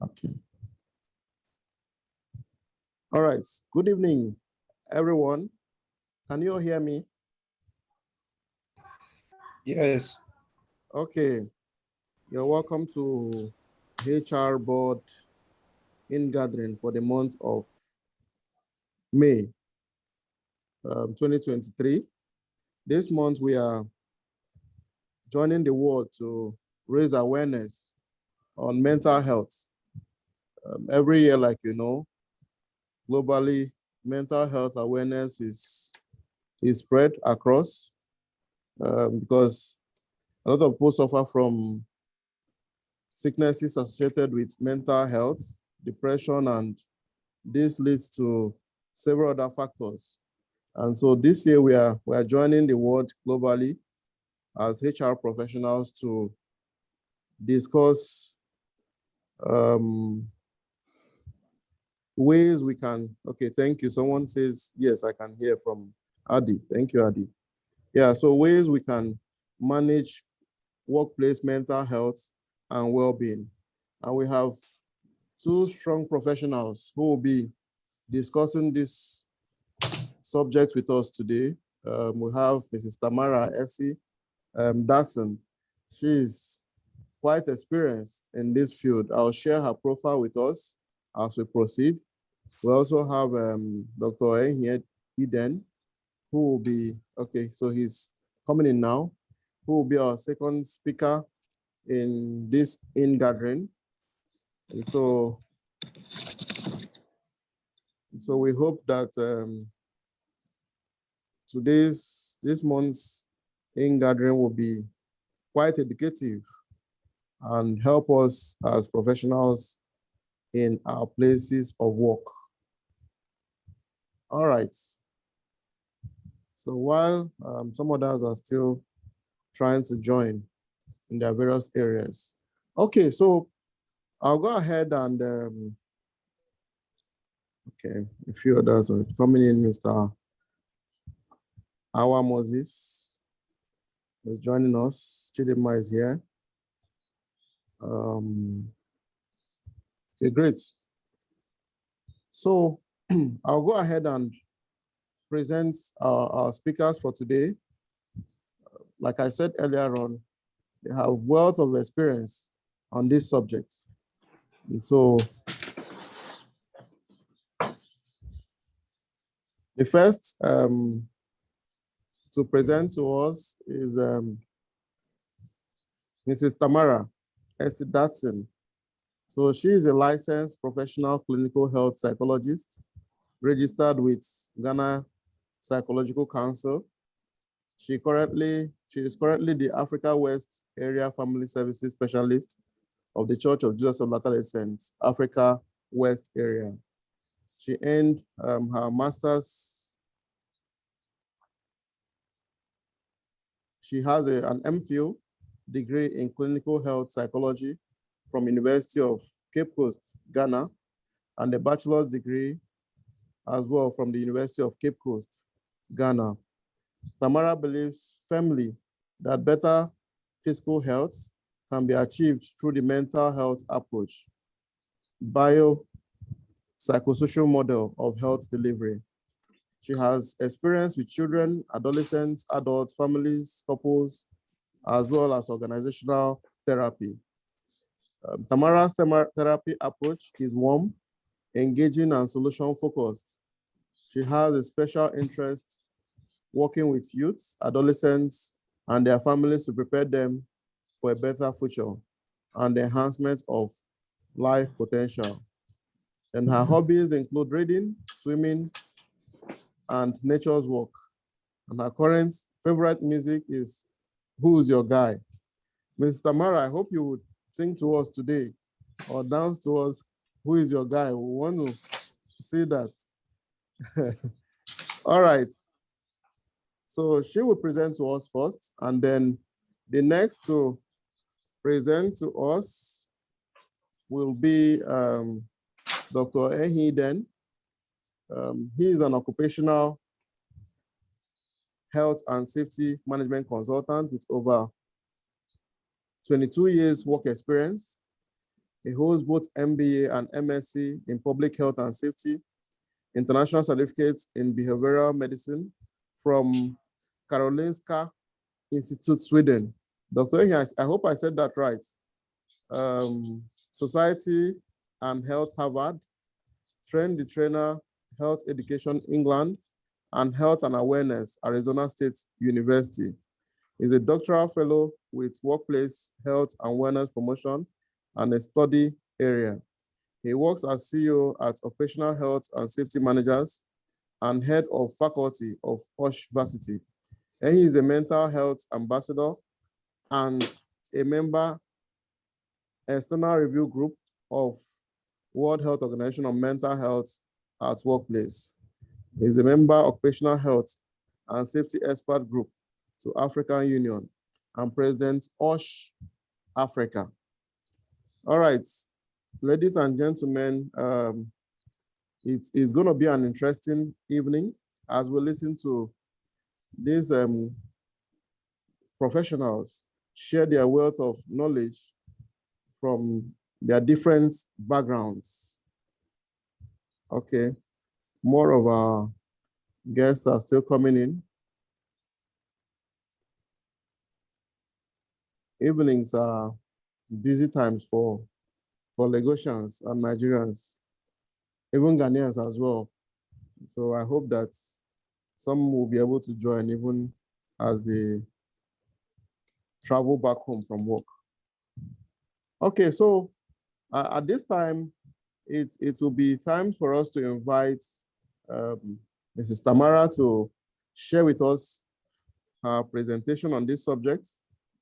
Okay. All right. Good evening, everyone. Can you all hear me? Yes. Okay. You're welcome to HR board in gathering for the month of May 2023. This month we are joining the world to raise awareness on mental health. Every year, like you know, globally, mental health awareness is spread across because a lot of people suffer from sicknesses associated with mental health, depression, and this leads to several other factors. And so this year we are joining the world globally as HR professionals to discuss ways we can, okay, thank you. Someone says, yes, I can hear from Adi. Thank you, Adi. Yeah, so ways we can manage workplace mental health and well-being. And we have two strong professionals who will be discussing this subject with us today. We have Mrs. Tamara Essie Datson. She's quite experienced in this field. I'll share her profile with us as we proceed. We also have Dr. Ehie Eden, who will be, okay, so he's coming in now, who will be our second speaker in this in-gathering. And so we hope that this month's in-gathering will be quite educative and help us as professionals in our places of work. All right. So while some others are still trying to join in their various areas. Okay, so I'll go ahead and, okay, a few others are coming in. Mr. Awa Moses is joining us. Chidima is here. Okay, great. So I'll go ahead and present our speakers for today. Like I said earlier on, they have wealth of experience on this subject. And so the first to present to us is Mrs. Tamara Essie Datson. So she is a licensed professional clinical health psychologist, registered with Ghana Psychological Council. She is currently the Africa West Area Family Services Specialist of the Church of Jesus of Latter-day Saints, Africa West Area. She earned her master's. She has an MPhil degree in clinical health psychology from University of Cape Coast, Ghana, and a bachelor's degree as well from the University of Cape Coast, Ghana. Tamara believes firmly that better physical health can be achieved through the mental health approach, biopsychosocial model of health delivery. She has experience with children, adolescents, adults, families, couples, as well as organizational therapy. Tamara's therapy approach is warm, engaging, and solution-focused. She has a special interest working with youth, adolescents, and their families to prepare them for a better future and the enhancement of life potential. And her hobbies include reading, swimming, and nature's walk. And her current favorite music is Who's Your Guy? Ms. Tamara, I hope you would sing to us today or dance to us, Who Is Your Guy? We want to see that. All right. So she will present to us first, and then the next to present to us will be Dr. Ehie Eden. He is an occupational health and safety management consultant with over 22 years work experience. He holds both MBA and MSc in public health and safety, international certificates in behavioral medicine from Karolinska Institute, Sweden. Dr. Ehi, I hope I said that right. Society and Health, Harvard, Train the Trainer, Health Education, England, and Health and Awareness, Arizona State University. He's a doctoral fellow with workplace health and wellness promotion and a study area. He works as CEO at Occupational Health and Safety Managers and head of faculty of Osh Varsity. And he is a mental health ambassador and a member external review group of World Health Organization on Mental Health at Workplace. He's a member of Occupational Health and Safety Expert Group to African Union and President Osh Africa. All right, ladies and gentlemen, it is going to be an interesting evening as we listen to these professionals share their wealth of knowledge from their different backgrounds. Okay, more of our guests are still coming in. Evenings are busy times for Lagosians and Nigerians, even Ghanaians as well. So I hope that some will be able to join even as they travel back home from work. Okay, so at this time, it will be time for us to invite Mrs. Tamara to share with us her presentation on this subject,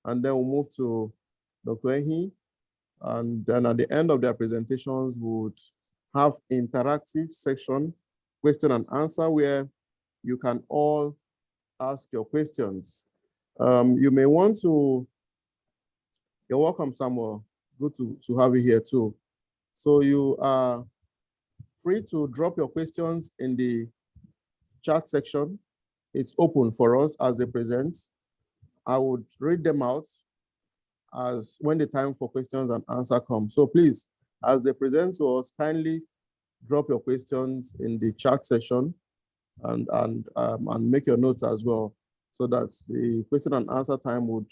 and then we'll move to Dr. Ehi, and then at the end of their presentations, we would have interactive section, question and answer, where you can all ask your questions. You may want to, you're welcome, Samuel. Good to have you here too. So you are free to drop your questions in the chat section. It's open for us as they present. I would read them out as when the time for questions and answer comes. So please, as they present to us, kindly drop your questions in the chat section and make your notes as well, so that the question and answer time will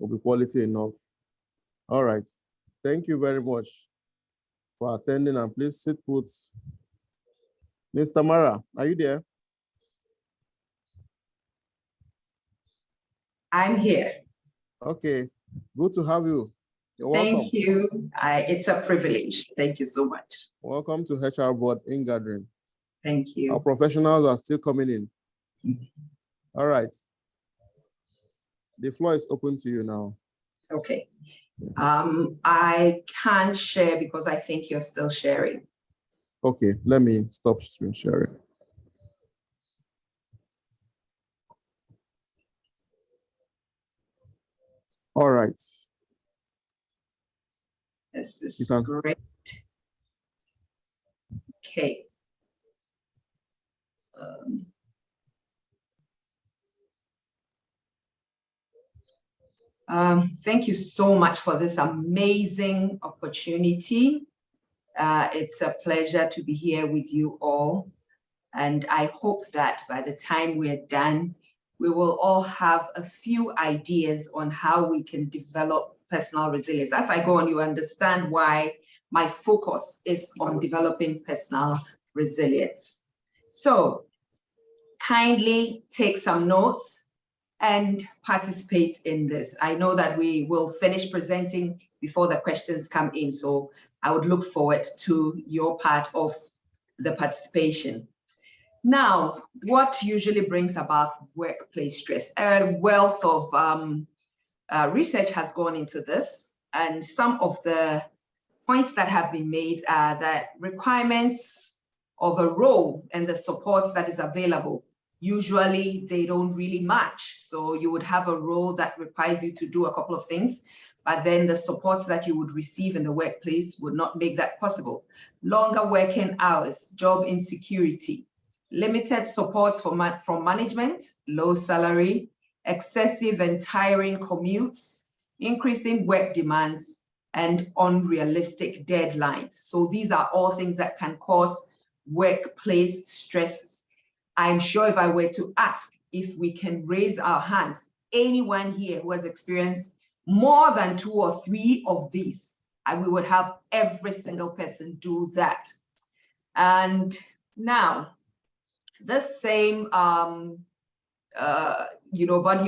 be quality enough. All right. Thank you very much for attending, and please sit put. Ms. Tamara, are you there? I'm here. Okay, good to have you. You're welcome. Thank you. It's a privilege. Thank you so much. Welcome to HR Board in Gathering. Thank you. Our professionals are still coming in. All right. The floor is open to you now. Okay. I can't share because I think you're still sharing. Okay, let me stop screen sharing. All right. This is great. Okay. Thank you so much for this amazing opportunity. It's a pleasure to be here with you all. And I hope that by the time we're done, we will all have a few ideas on how we can develop personal resilience. As I go on, you understand why my focus is on developing personal resilience. So kindly take some notes and participate in this. I know that we will finish presenting before the questions come in, so I would look forward to your part of the participation. Now, what usually brings about workplace stress? A wealth of research has gone into this, and some of the points that have been made are that requirements of a role and the support that is available, usually they don't really match. So you would have a role that requires you to do a couple of things, but then the support that you would receive in the workplace would not make that possible. Longer working hours, job insecurity, limited support from management, low salary, excessive and tiring commutes, increasing work demands, and unrealistic deadlines. So these are all things that can cause workplace stresses. I'm sure if I were to ask if we can raise our hands, anyone here who has experienced more than 2 or 3 of these, we would have every single person do that. And now, this same body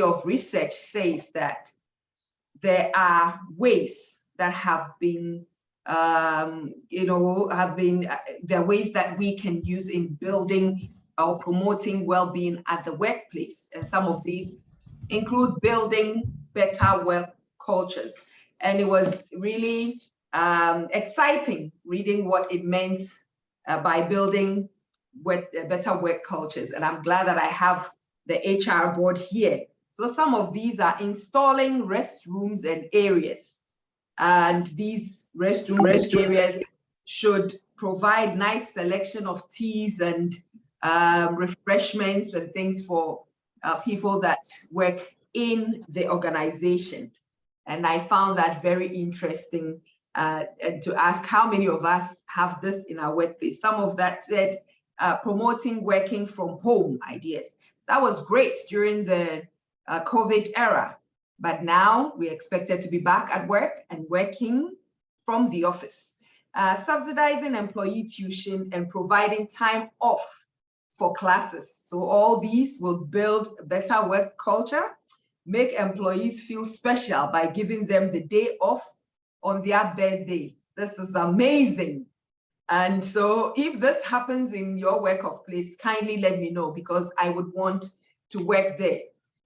of research says that there are ways that have been, there are ways that we can use in building or promoting well-being at the workplace. And some of these include building better work cultures. And it was really exciting reading what it meant by building better work cultures. And I'm glad that I have the HR board here. So some of these are installing restrooms and areas. And these restrooms and areas should provide nice selection of teas and refreshments and things for people that work in the organization. And I found that very interesting to ask how many of us have this in our workplace. Some of that said promoting working from home ideas. That was great during the COVID era, but now we're expected to be back at work and working from the office. Subsidizing employee tuition and providing time off for classes. So all these will build a better work culture, make employees feel special by giving them the day off on their birthday. This is amazing. And so if this happens in your workplace, kindly let me know, because I would want to work there.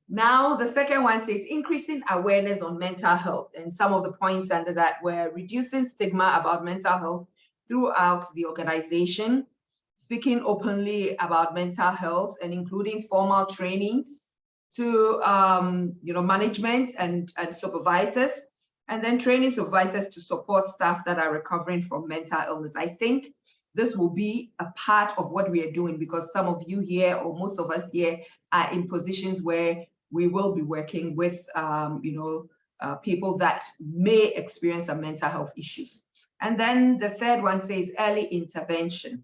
Now, the second one says increasing awareness on mental health. And some of the points under that were reducing stigma about mental health throughout the organization, speaking openly about mental health and including formal trainings to management and supervisors, and then training supervisors to support staff that are recovering from mental illness. I think this will be a part of what we are doing, because some of you here, or most of us here, are in positions where we will be working with people that may experience some mental health issues. And then the third one says early intervention.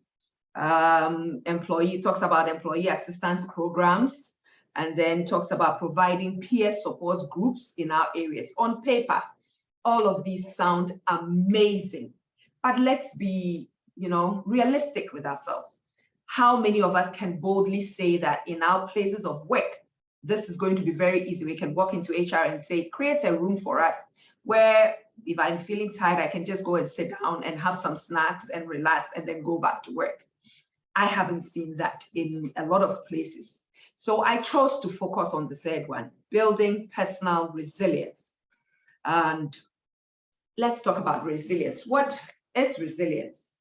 Talks about employee assistance programs, and then talks about providing peer support groups in our areas. On paper, all of these sound amazing, but let's be, realistic with ourselves. How many of us can boldly say that in our places of work, this is going to be very easy? We can walk into HR and say, create a room for us where if I'm feeling tired, I can just go and sit down and have some snacks and relax and then go back to work. I haven't seen that in a lot of places. So I chose to focus on the third one, building personal resilience. And let's talk about resilience. What is resilience?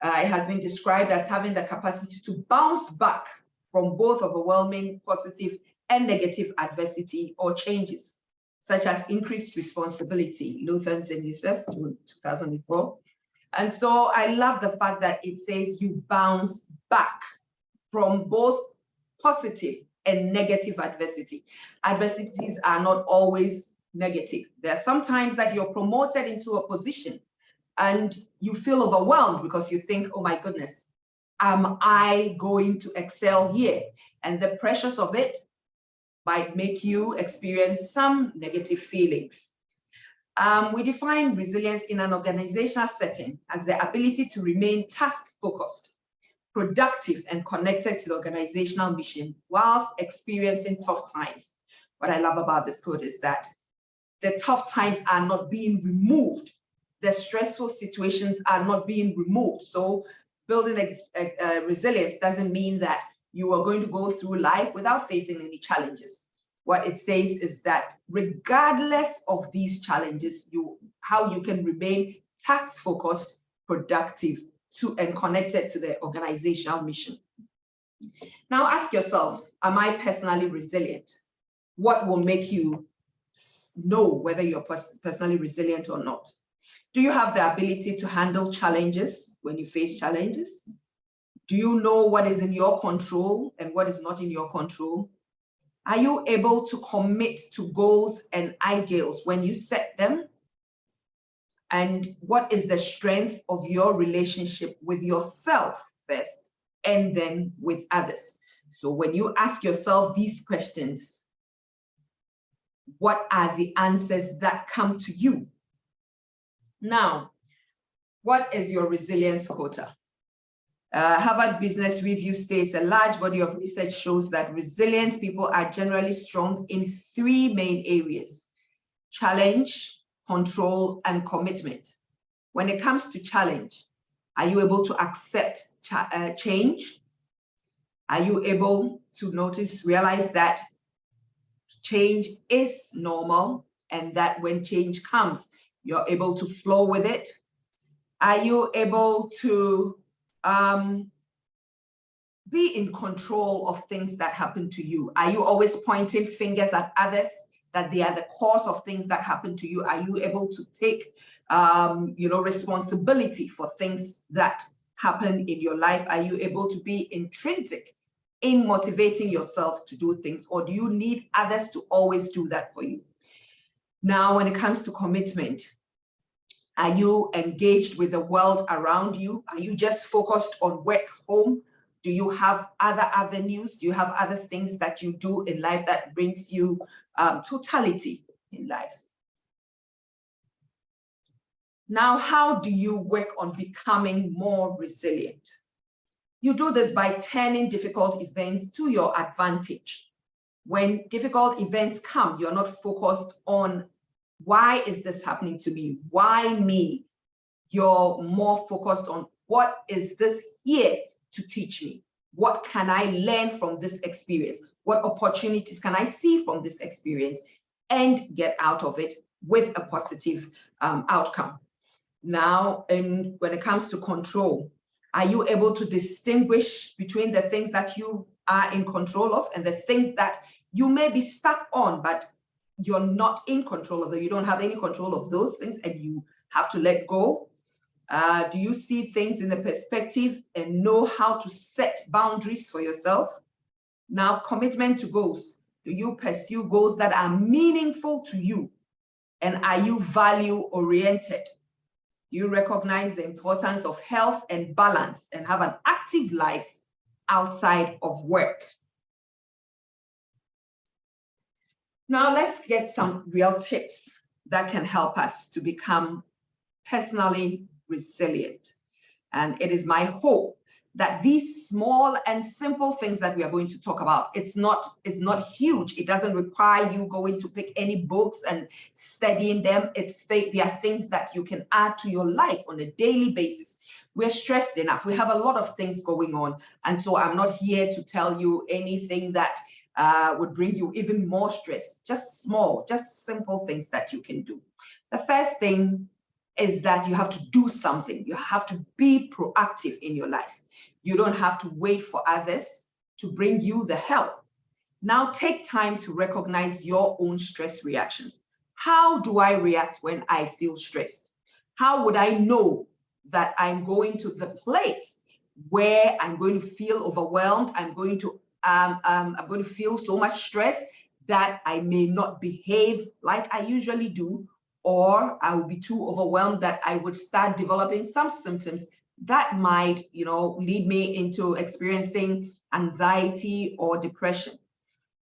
It has been described as having the capacity to bounce back from both overwhelming positive and negative adversity or changes, such as increased responsibility, Luthans and Youssef, 2004. And so I love the fact that it says you bounce back from both positive and negative adversity. Adversities are not always negative. There are sometimes that you're promoted into a position and you feel overwhelmed because you think, oh my goodness, am I going to excel here? And the pressures of it might make you experience some negative feelings. We define resilience in an organizational setting as the ability to remain task-focused, productive, and connected to the organizational mission whilst experiencing tough times. What I love about this quote is that the tough times are not being removed. The stressful situations are not being removed. So building resilience doesn't mean that you are going to go through life without facing any challenges. What it says is that regardless of these challenges, how you can remain task-focused, productive, and connected to the organizational mission. Now ask yourself, am I personally resilient? What will make you know whether you're personally resilient or not? Do you have the ability to handle challenges when you face challenges? Do you know what is in your control and what is not in your control? Are you able to commit to goals and ideals when you set them? And what is the strength of your relationship with yourself first, and then with others? So when you ask yourself these questions, what are the answers that come to you? Now, what is your resilience quota? Harvard Business Review states a large body of research shows that resilient people are generally strong in 3 main areas: challenge, control, and commitment. When it comes to challenge, are you able to accept change? Are you able to realize that change is normal and that when change comes, you're able to flow with it? Are you able to be in control of things that happen to you? Are you always pointing fingers at others that they are the cause of things that happen to you? Are you able to take responsibility for things that happen in your life? Are you able to be intrinsic in motivating yourself to do things, or do you need others to always do that for you? Now, when it comes to commitment, are you engaged with the world around you? Are you just focused on work, home? Do you have other avenues? Do you have other things that you do in life that brings you totality in life? Now, how do you work on becoming more resilient? You do this by turning difficult events to your advantage. When difficult events come, you're not focused on why is this happening to me? Why me? You're more focused on what is this here to teach me? What can I learn from this experience? What opportunities can I see from this experience and get out of it with a positive outcome? Now, when it comes to control, are you able to distinguish between the things that you are in control of and the things that you may be stuck on, but you're not in control of them? You don't have any control of those things and you have to let go. Do you see things in the perspective and know how to set boundaries for yourself? Now, commitment to goals. Do you pursue goals that are meaningful to you? And are you value-oriented? You recognize the importance of health and balance and have an active life outside of work. Now let's get some real tips that can help us to become personally resilient. And it is my hope that these small and simple things that we are going to talk about, it's not huge. It doesn't require you going to pick any books and studying them. They are things that you can add to your life on a daily basis. We're stressed enough. We have a lot of things going on. And so I'm not here to tell you anything that would bring you even more stress. Just small, just simple things that you can do. The first thing is that you have to do something. You have to be proactive in your life. You don't have to wait for others to bring you the help. Now take time to recognize your own stress reactions. How do I react when I feel stressed? How would I know that I'm going to the place where I'm going to feel overwhelmed? I'm going to feel so much stress that I may not behave like I usually do, or I will be too overwhelmed that I would start developing some symptoms that might, lead me into experiencing anxiety or depression.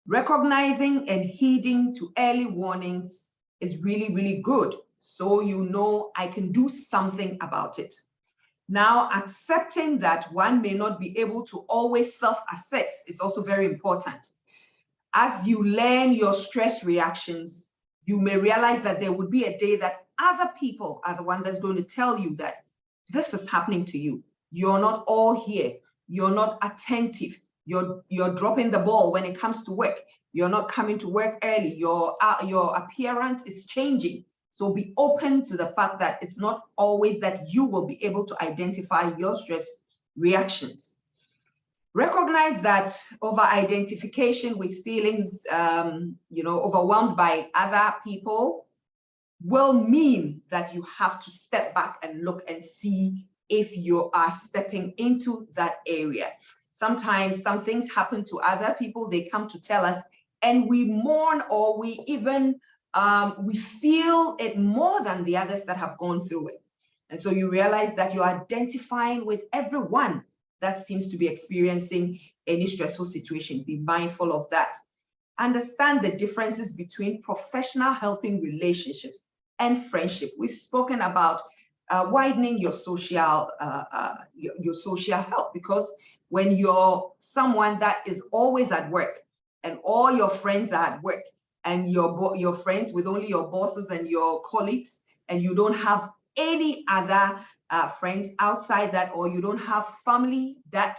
Recognizing and heeding to early warnings is really, really good. So you know I can do something about it. Now, accepting that one may not be able to always self-assess is also very important. As you learn your stress reactions, you may realize that there would be a day that other people are the one that's going to tell you that this is happening to you. You're not all here. You're not attentive. You're dropping the ball when it comes to work. You're not coming to work early. Your appearance is changing. So be open to the fact that it's not always that you will be able to identify your stress reactions. Recognize that over-identification with feelings, overwhelmed by other people will mean that you have to step back and look and see if you are stepping into that area. Sometimes some things happen to other people, they come to tell us, and we mourn, or we even we feel it more than the others that have gone through it. And so you realize that you're identifying with everyone that seems to be experiencing any stressful situation. Be mindful of that. Understand the differences between professional helping relationships and friendship. We've spoken about widening your social help, because when you're someone that is always at work and all your friends are at work, and you're friends with only your bosses and your colleagues, and you don't have any other friends outside that, or you don't have family that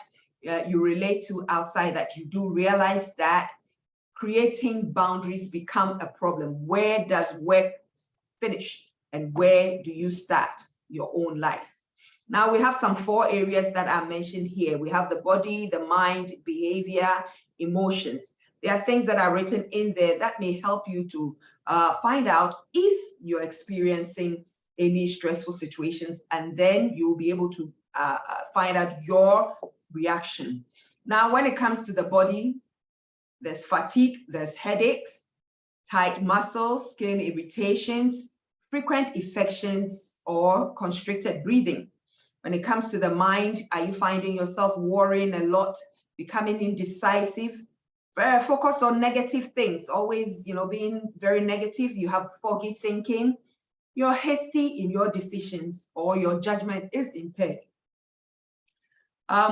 you relate to outside that, you do realize that creating boundaries become a problem. Where does work finish and where do you start your own life? Now we have some 4 areas that are mentioned here. We have the body, the mind, behavior, emotions. There are things that are written in there that may help you to find out if you're experiencing any stressful situations, and then you'll be able to find out your reaction. Now, when it comes to the body, there's fatigue, there's headaches, tight muscles, skin irritations, frequent infections, or constricted breathing. When it comes to the mind, are you finding yourself worrying a lot, becoming indecisive, very focused on negative things, always, being very negative? You have foggy thinking, you're hasty in your decisions, or your judgment is impaired.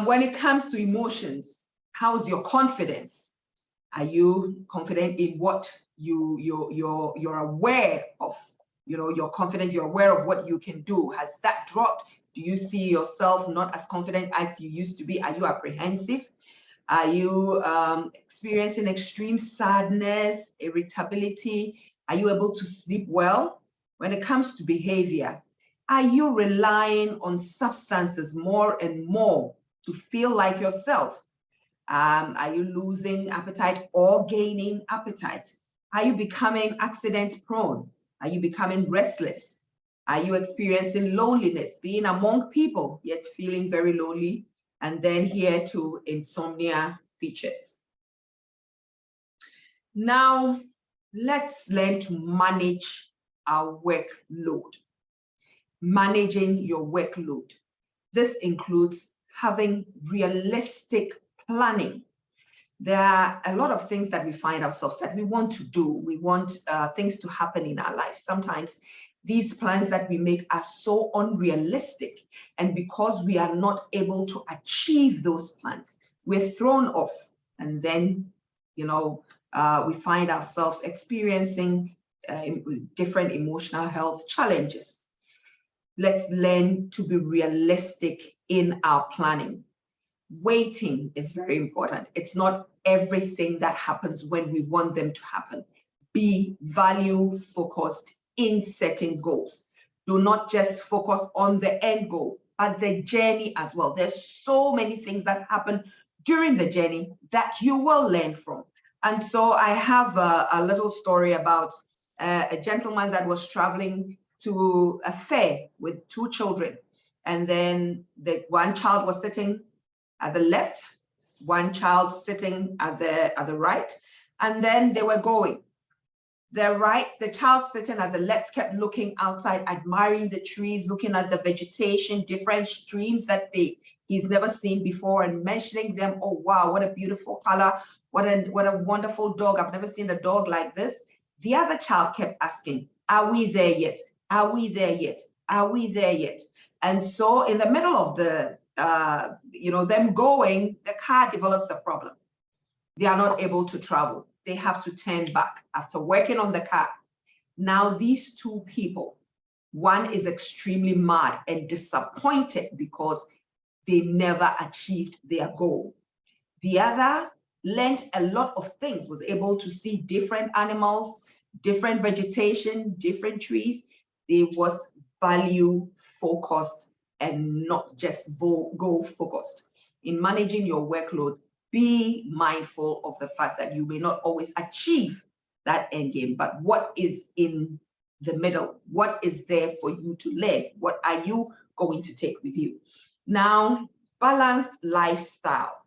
When it comes to emotions, how's your confidence? Are you confident in what you're aware of? Your confidence, you're aware of what you can do. Has that dropped? Do you see yourself not as confident as you used to be? Are you apprehensive? Are you experiencing extreme sadness, irritability? Are you able to sleep well? When it comes to behavior, are you relying on substances more and more to feel like yourself? Are you losing appetite or gaining appetite? Are you becoming accident prone? Are you becoming restless? Are you experiencing loneliness, being among people, yet feeling very lonely? And then here too, insomnia features. Now, let's learn to manage our workload. Managing your workload. This includes having realistic planning. There are a lot of things that we find ourselves that we want to do. We want things to happen in our lives. Sometimes these plans that we make are so unrealistic, and because we are not able to achieve those plans, we're thrown off, and then we find ourselves experiencing different emotional health challenges. Let's learn to be realistic in our planning. Waiting is very important. It's not everything that happens when we want them to happen. Be value focused in setting goals. Do not just focus on the end goal, but the journey as well. There's so many things that happen during the journey that you will learn from. And so I have a little story about a gentleman that was traveling to a fair with 2 children. And then the one child was sitting at the left, one child sitting at the right, and then they were going. The child sitting at the left kept looking outside, admiring the trees, looking at the vegetation, different streams that he's never seen before, and mentioning them. Oh wow, what a beautiful color! What a wonderful dog! I've never seen a dog like this. The other child kept asking, "Are we there yet? Are we there yet? Are we there yet?" And so, in the middle of the them going, the car develops a problem. They are not able to travel. They have to turn back after working on the car. Now, these 2 people, one is extremely mad and disappointed because they never achieved their goal. The other learned a lot of things, was able to see different animals, different vegetation, different trees. They was value focused and not just goal focused. In managing your workload, be mindful of the fact that you may not always achieve that end game, but what is in the middle? What is there for you to learn? What are you going to take with you? Now, balanced lifestyle,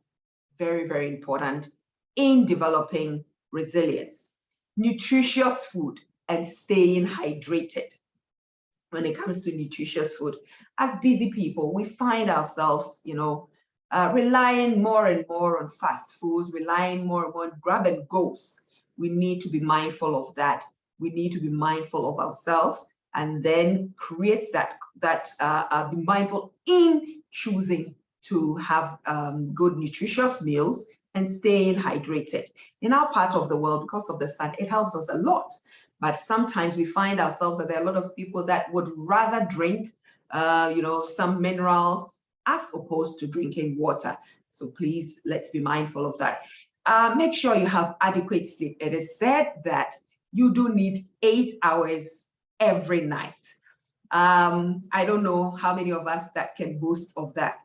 very, very important in developing resilience, nutritious food, and staying hydrated. When it comes to nutritious food, as busy people, we find ourselves, relying more and more on fast foods, relying more and more on grab and goes. We need to be mindful of that. We need to be mindful of ourselves, and then create be mindful in choosing to have good nutritious meals and staying hydrated. In our part of the world, because of the sun, it helps us a lot. But sometimes we find ourselves that there are a lot of people that would rather drink, some minerals as opposed to drinking water. So please, let's be mindful of that. Make sure you have adequate sleep. It is said that you do need 8 hours every night. I don't know how many of us that can boast of that,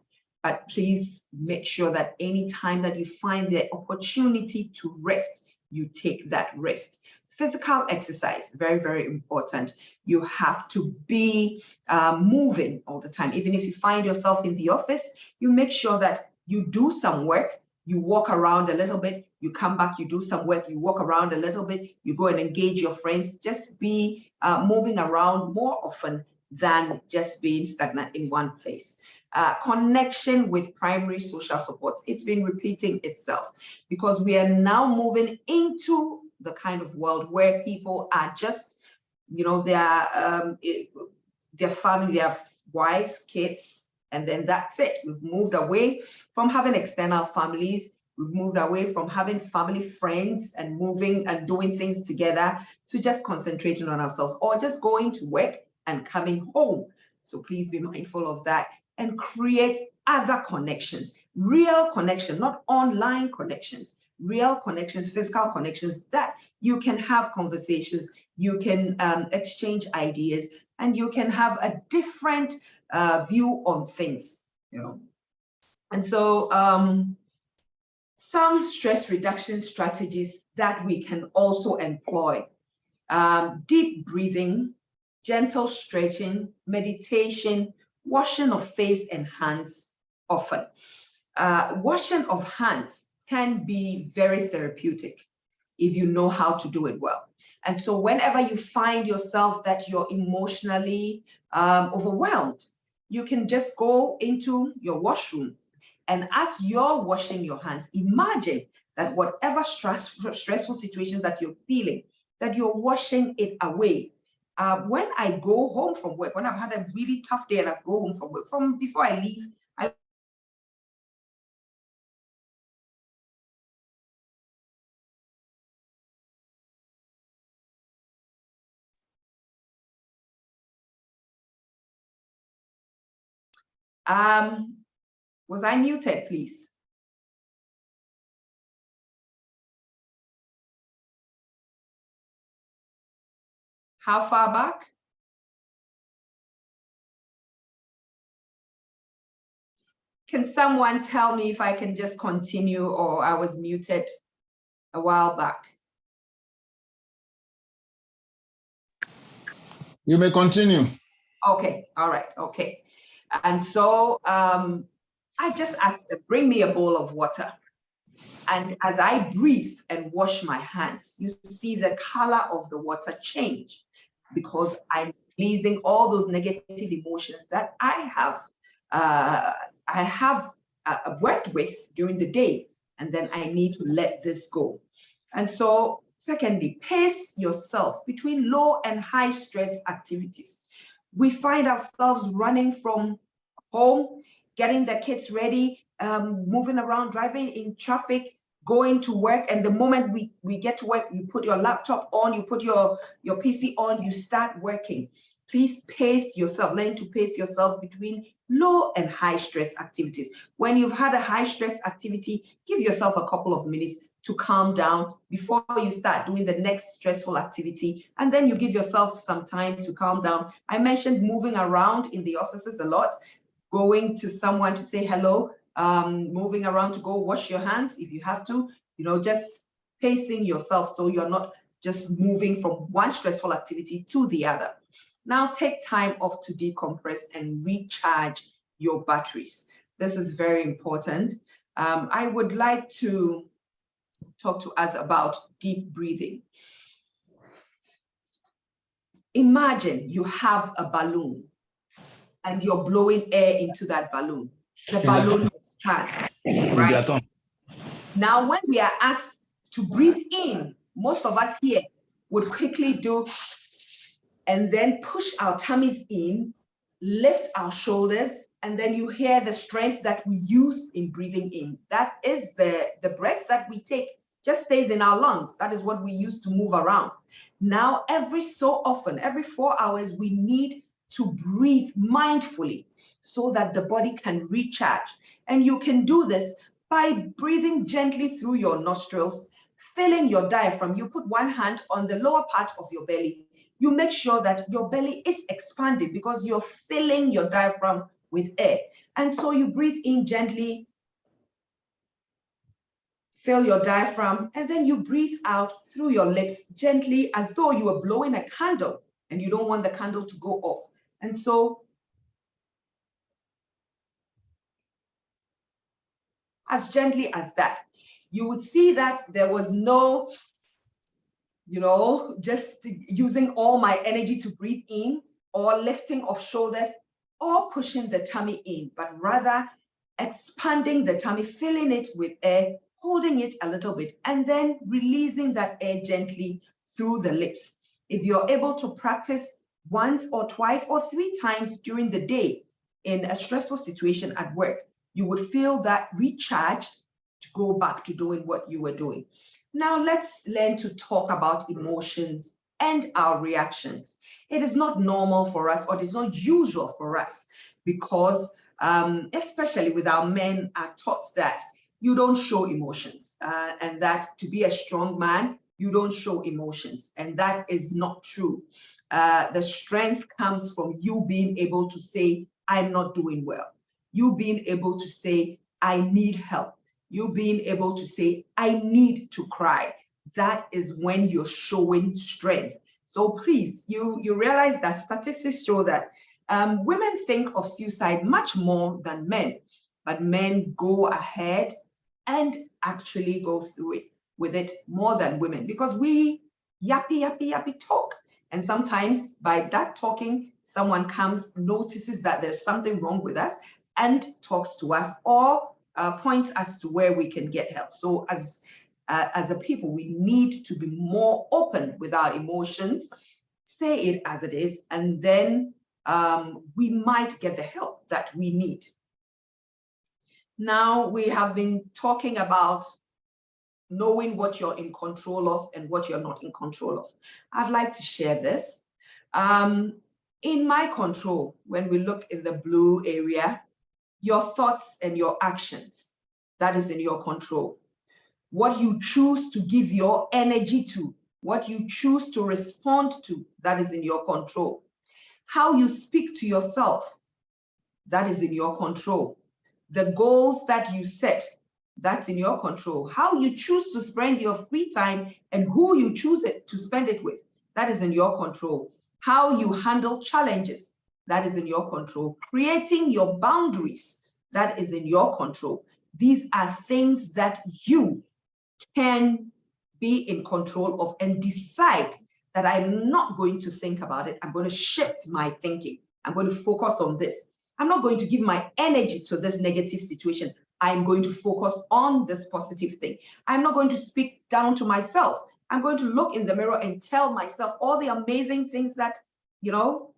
but please make sure that any time that you find the opportunity to rest, you take that rest. Physical exercise, very, very important. You have to be moving all the time. Even if you find yourself in the office, you make sure that you do some work, you walk around a little bit, you come back, you do some work, you walk around a little bit, you go and engage your friends. Just be moving around more often than just being stagnant in one place. Connection with primary social supports. It's been repeating itself because we are now moving into the kind of world where people are just, their family, their wives, kids, and then that's it. We've moved away from having external families. We've moved away from having family friends and moving and doing things together to just concentrating on ourselves or just going to work and coming home. So please be mindful of that and create other connections, real connection, not online connections, real connections, physical connections that you can have conversations, you can exchange ideas, and you can have a different view on things, And so some stress reduction strategies that we can also employ: deep breathing, gentle stretching, meditation, washing of face and hands often. Washing of hands can be very therapeutic if you know how to do it well. And so whenever you find yourself that you're emotionally overwhelmed, you can just go into your washroom, and as you're washing your hands, imagine that whatever stressful situation that you're feeling, that you're washing it away. When I go home from work, when I've had a really tough day and I go home from work, before I leave, was I muted, please? How far back? Can someone tell me if I can just continue, or I was muted a while back? You may continue. Okay, all right, okay. And so I just asked, bring me a bowl of water. And as I breathe and wash my hands, you see the color of the water change, because I'm releasing all those negative emotions that I have worked with during the day, and then I need to let this go. And so, secondly, pace yourself between low and high stress activities. We find ourselves running from home, getting the kids ready, moving around, driving in traffic, going to work, and the moment we get to work, you put your laptop on, you put your PC on, you start working. Please pace yourself, learn to pace yourself between low and high stress activities. When you've had a high stress activity, give yourself a couple of minutes to calm down before you start doing the next stressful activity, and then you give yourself some time to calm down. I mentioned moving around in the offices a lot, going to someone to say hello, moving around to go wash your hands if you have to, just pacing yourself so you're not just moving from one stressful activity to the other. Now take time off to decompress and recharge your batteries. This is very important. I would like to talk to us about deep breathing. Imagine you have a balloon and you're blowing air into that balloon. The balloon expands, right? Now, when we are asked to breathe in, most of us here would quickly do, and then push our tummies in, lift our shoulders, and then you hear the strength that we use in breathing in. That is the breath that we take, just stays in our lungs. That is what we use to move around. Now, every so often, every 4 hours, we need to breathe mindfully so that the body can recharge. And you can do this by breathing gently through your nostrils, filling your diaphragm. You put one hand on the lower part of your belly. You make sure that your belly is expanded because you're filling your diaphragm with air. And so you breathe in gently, fill your diaphragm, and then you breathe out through your lips gently as though you were blowing a candle and you don't want the candle to go off. And so as gently as that, you would see that there was no, just using all my energy to breathe in or lifting of shoulders or pushing the tummy in, but rather expanding the tummy, filling it with air, holding it a little bit, and then releasing that air gently through the lips. If you're able to practice once or twice or 3 times during the day in a stressful situation at work, you would feel that recharged to go back to doing what you were doing. Now let's learn to talk about emotions and our reactions. It is not normal for us, or it is not usual for us, because especially with our men, are taught that you don't show emotions, and that to be a strong man, you don't show emotions. And that is not true. The strength comes from you being able to say, I'm not doing well. You being able to say, I need help. You being able to say, I need to cry. That is when you're showing strength. So please, you realize that statistics show that women think of suicide much more than men, but men go ahead and actually go through it with it more than women, because we yappy talk. And sometimes by that talking, someone comes, notices that there's something wrong with us and talks to us, or points us to where we can get help. So as a people, we need to be more open with our emotions, say it as it is, and then we might get the help that we need. Now, we have been talking about knowing what you're in control of and what you're not in control of. I'd like to share this. In my control, when we look in the blue area, your thoughts and your actions, that is in your control. What you choose to give your energy to, what you choose to respond to, that is in your control. How you speak to yourself, that is in your control. The goals that you set, that's in your control. How you choose to spend your free time and who you choose it to spend it with, that is in your control. How you handle challenges, that is in your control. Creating your boundaries, that is in your control. These are things that you can be in control of and decide that I'm not going to think about it. I'm going to shift my thinking. I'm going to focus on this. I'm not going to give my energy to this negative situation. I'm going to focus on this positive thing. I'm not going to speak down to myself. I'm going to look in the mirror and tell myself all the amazing things that,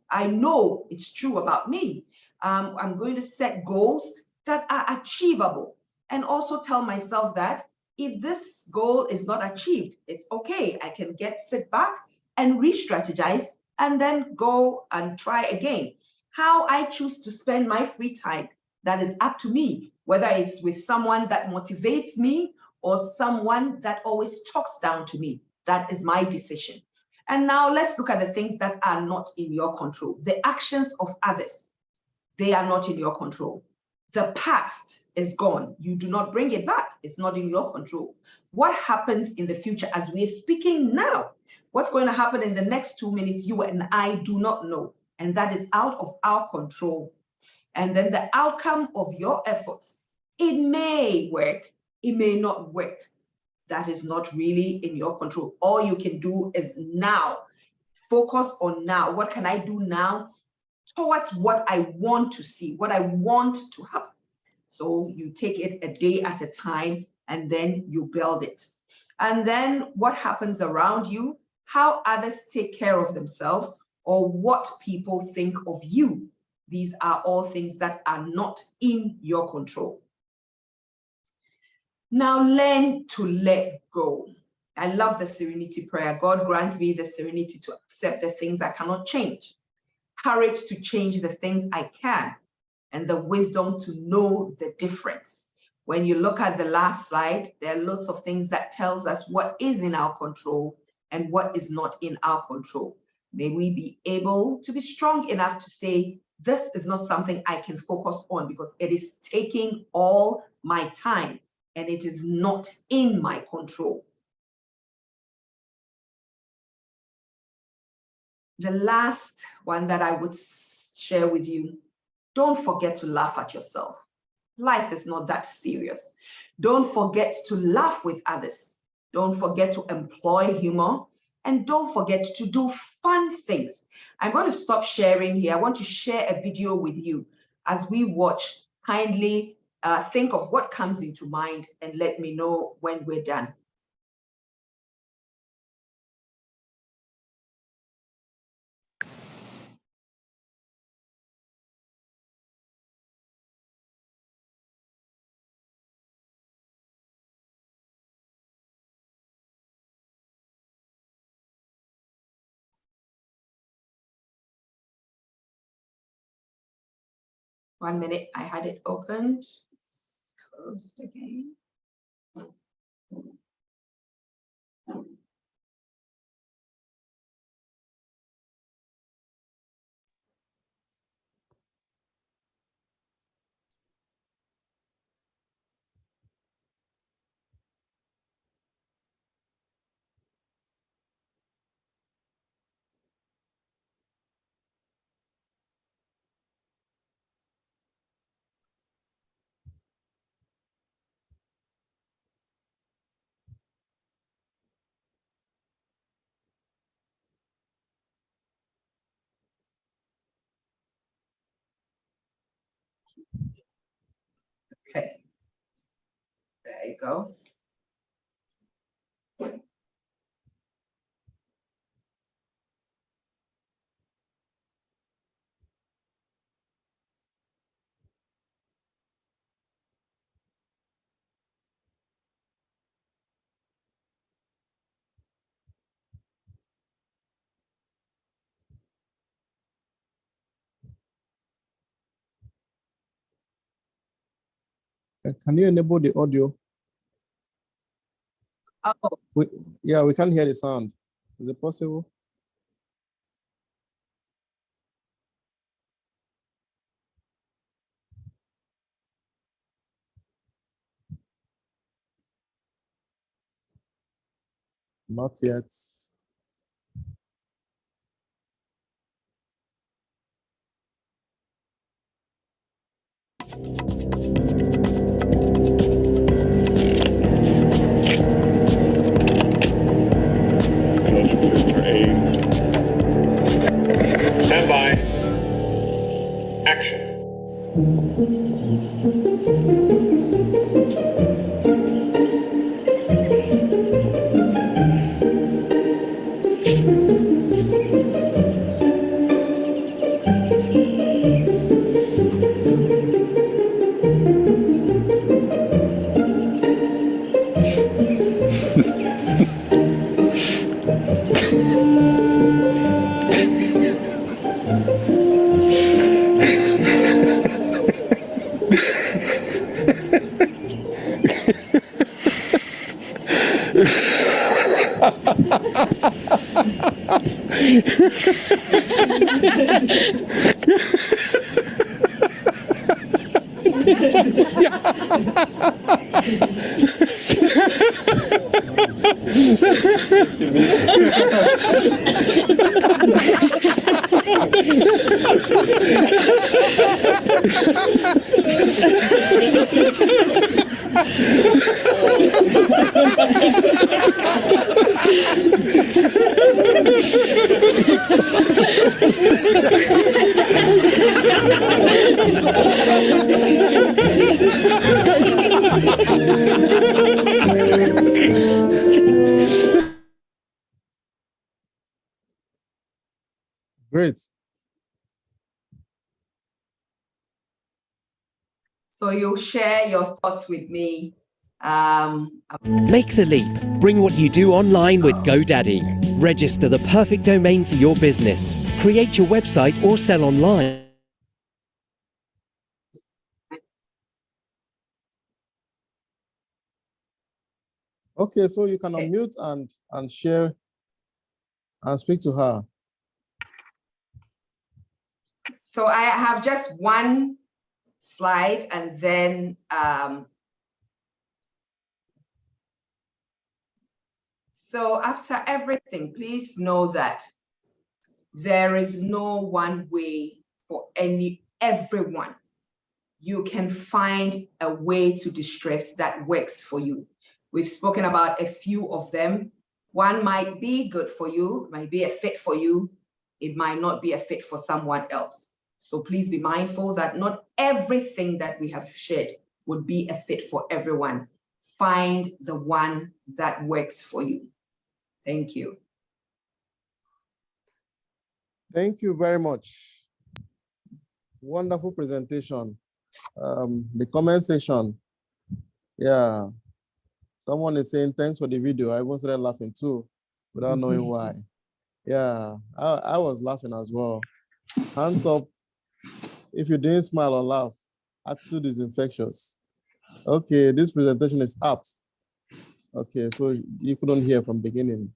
I know it's true about me. I'm going to set goals that are achievable, and also tell myself that if this goal is not achieved, it's okay. I can sit back and re-strategize and then go and try again. How I choose to spend my free time, that is up to me, whether it's with someone that motivates me or someone that always talks down to me. That is my decision. And now let's look at the things that are not in your control. The actions of others, they are not in your control. The past is gone. You do not bring it back. It's not in your control. What happens in the future as we're speaking now? What's going to happen in the next 2 minutes, you and I do not know. And that is out of our control. And then the outcome of your efforts, it may work, it may not work. that is not really in your control. All you can do is now. Focus on now. What can I do now towards what I want to see, what I want to happen? So you take it a day at a time, and then you build it. And then what happens around you, how others take care of themselves, or what people think of you. These are all things that are not in your control. Now learn to let go. I love the serenity prayer. God grants me the serenity to accept the things I cannot change, courage to change the things I can, and the wisdom to know the difference. When you look at the last slide, there are lots of things that tells us what is in our control and what is not in our control. May we be able to be strong enough to say, this is not something I can focus on because it is taking all my time and it is not in my control. The last one that I would share with you, don't forget to laugh at yourself. Life is not that serious. Don't forget to laugh with others. Don't forget to employ humor. And don't forget to do fun things. I'm going to stop sharing here. I want to share a video with you. As we watch, kindly think of what comes into mind and let me know when we're done. One minute, I had it opened. It's closed again. Okay, there you go. Can you enable the audio? Oh, Yeah, we can't hear the sound. Is it possible? Not yet. Stand by. Action. So you'll share your thoughts with me. Make the leap. Bring what you do online with GoDaddy. Register the perfect domain for your business. Create your website or sell online. Okay, so you can unmute and share and speak to her. So I have just one slide, and then so after everything, please know that there is no one way for everyone. You can find a way to distress that works for you. We've spoken about a few of them. One might be good for you, might be a fit for you. It might not be a fit for someone else. So please be mindful that not everything that we have shared would be a fit for everyone. Find the one that works for you. Thank you. Thank you very much. Wonderful presentation. The comment section. Yeah. Someone is saying, thanks for the video. I even started laughing too, without knowing why. Yeah, I was laughing as well. Hands up if you didn't smile or laugh. Attitude is infectious. Okay, this presentation is apt. Okay, so you couldn't hear from beginning.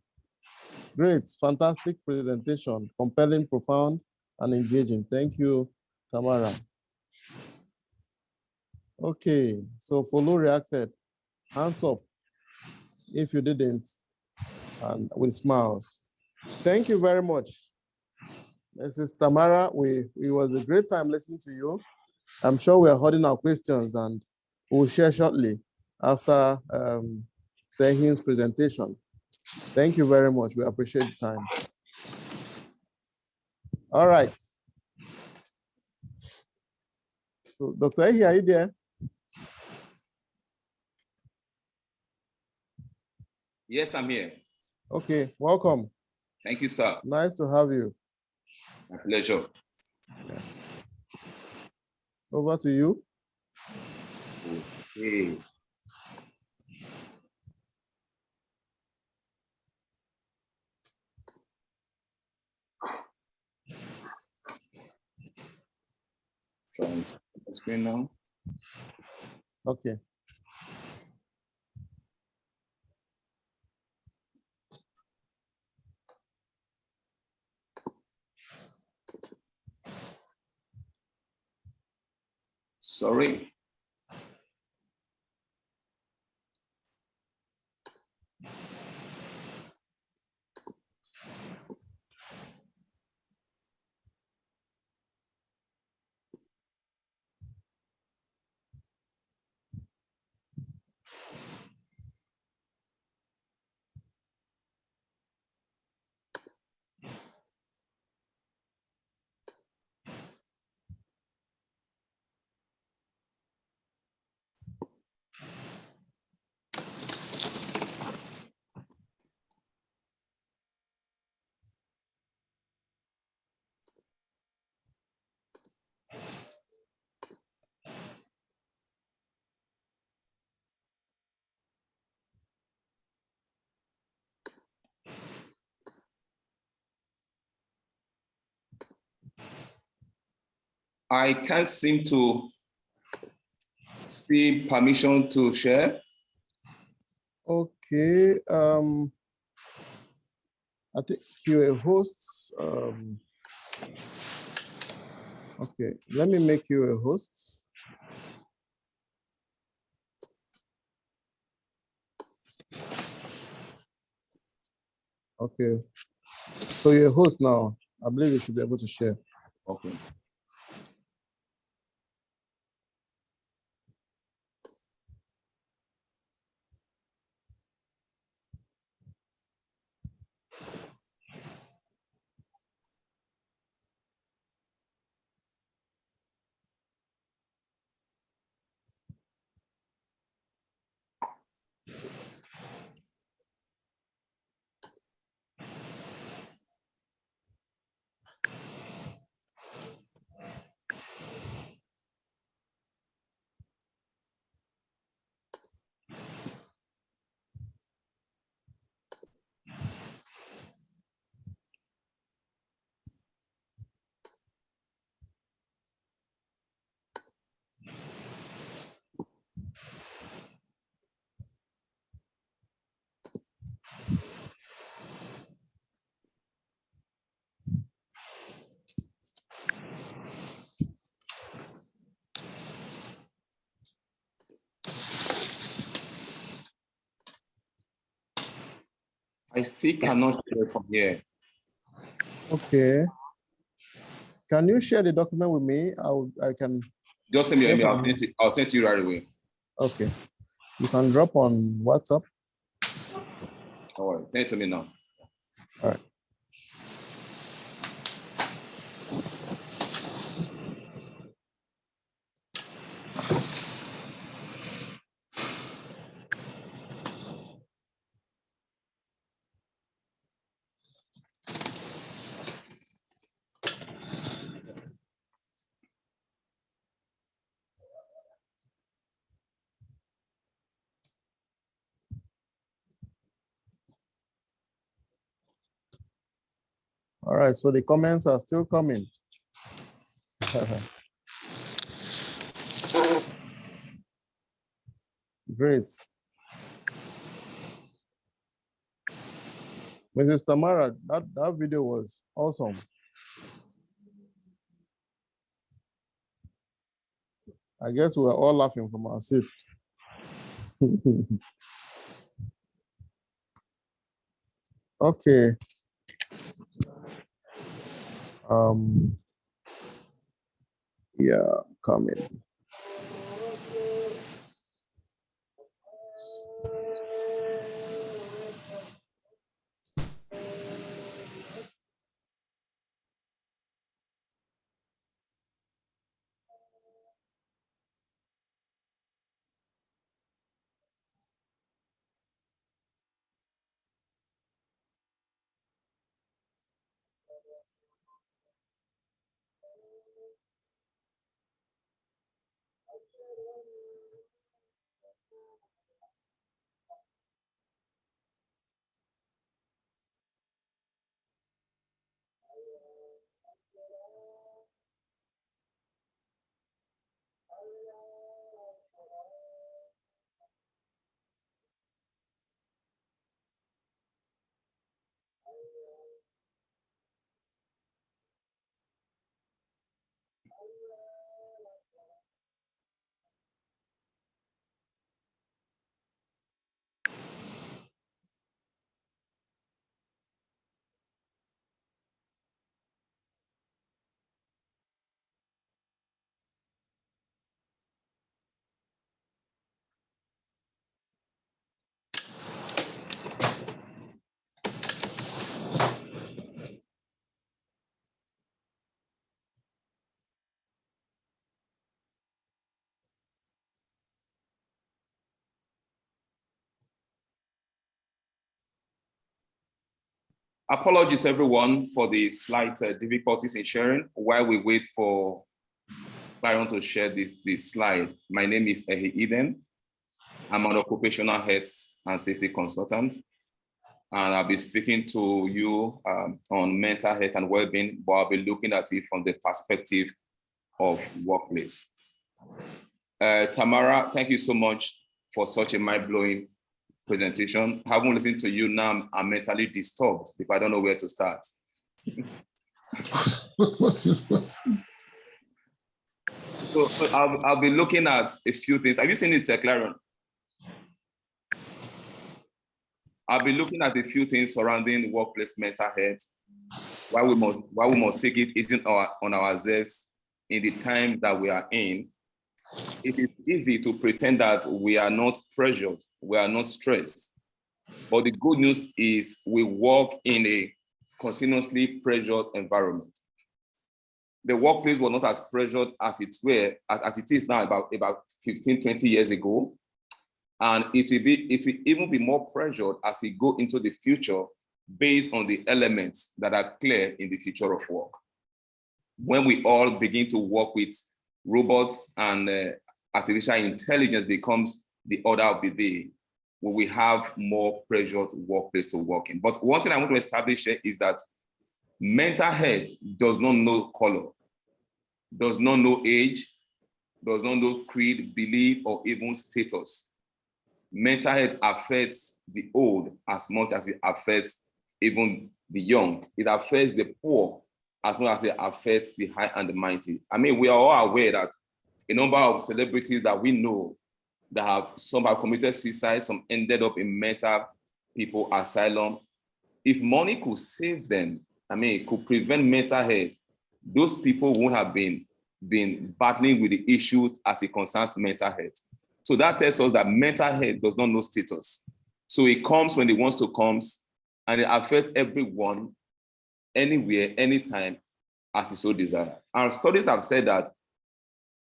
Great, fantastic presentation. Compelling, profound, and engaging. Thank you, Tamara. Okay, so Follow reacted. Hands up if you didn't, and with smiles. Thank you very much. Mrs. Tamara, it was a great time listening to you. I'm sure we are holding our questions and we'll share shortly after Stehin's presentation. Thank you very much. We appreciate the time. All right. So Dr. Ehi, are you there? Yes, I'm here. Okay, welcome. Thank you, sir. Nice to have you. My pleasure. Yeah. Over to you. Okay. Trying to put the screen now. Okay. Sorry. I can't seem to see permission to share. Okay. I think you're a host. Okay, let me make you a host. Okay, so you're a host now. I believe you should be able to share. Okay. I still cannot share from here. Okay. Can you share the document with me? I can. Just send me an share email. from you. I'll send it to you right away. Okay. You can drop on WhatsApp. All right. Send it to me now. All right. All right, so the comments are still coming. Great. Mrs. Tamara, that video was awesome. I guess we were all laughing from our seats. Okay. Yeah, coming. Apologies, everyone, for the slight difficulties in sharing while we wait for Byron to share this slide. My name is Ehi Eden. I'm an occupational health and safety consultant, and I'll be speaking to you on mental health and well-being, but I'll be looking at it from the perspective of workplace. Tamara, thank you so much for such a mind-blowing presentation. Having listened to you now, I'm mentally disturbed because I don't know where to start. So I'll be looking at a few things. Have you seen it, Clarion? I'll be looking at a few things surrounding workplace mental health. Why we must take it easy on ourselves in the time that we are in. It is easy to pretend that we are not pressured, we are not stressed. But the good news is we work in a continuously pressured environment. The workplace was not as pressured as it is now about 15, 20 years ago. And it will even be more pressured as we go into the future based on the elements that are clear in the future of work. When we all begin to work with robots and artificial intelligence becomes the order of the day, we will have more pressured workplace to work in. But one thing I want to establish here is that mental health does not know color, does not know age, does not know creed, belief, or even status. Mental health affects the old as much as it affects even the young. It affects the poor as much as it affects the high and the mighty. I mean, we are all aware that a number of celebrities that we know that some have committed suicide, some ended up in mental people asylum, If money could save them, it could prevent mental health, those people won't have been battling with the issue as it concerns mental health. So that tells us that mental health does not know status. So it comes when it wants to come, and it affects everyone, anywhere, anytime, as it so desires. Our studies have said that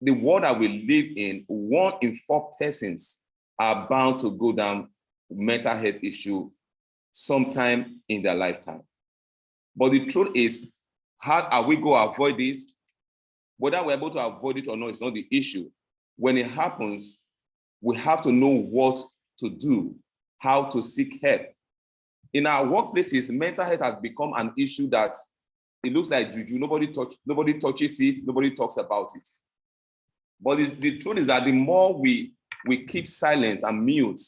the world that we live in, 1 in 4 persons are bound to go down mental health issue sometime in their lifetime. But the truth is, how are we going to avoid this? Whether we're able to avoid it or not is not the issue. When it happens, we have to know what to do, how to seek help. In our workplaces, mental health has become an issue that it looks like juju. Nobody touches it, nobody talks about it. But the truth is that the more we keep silent and mute,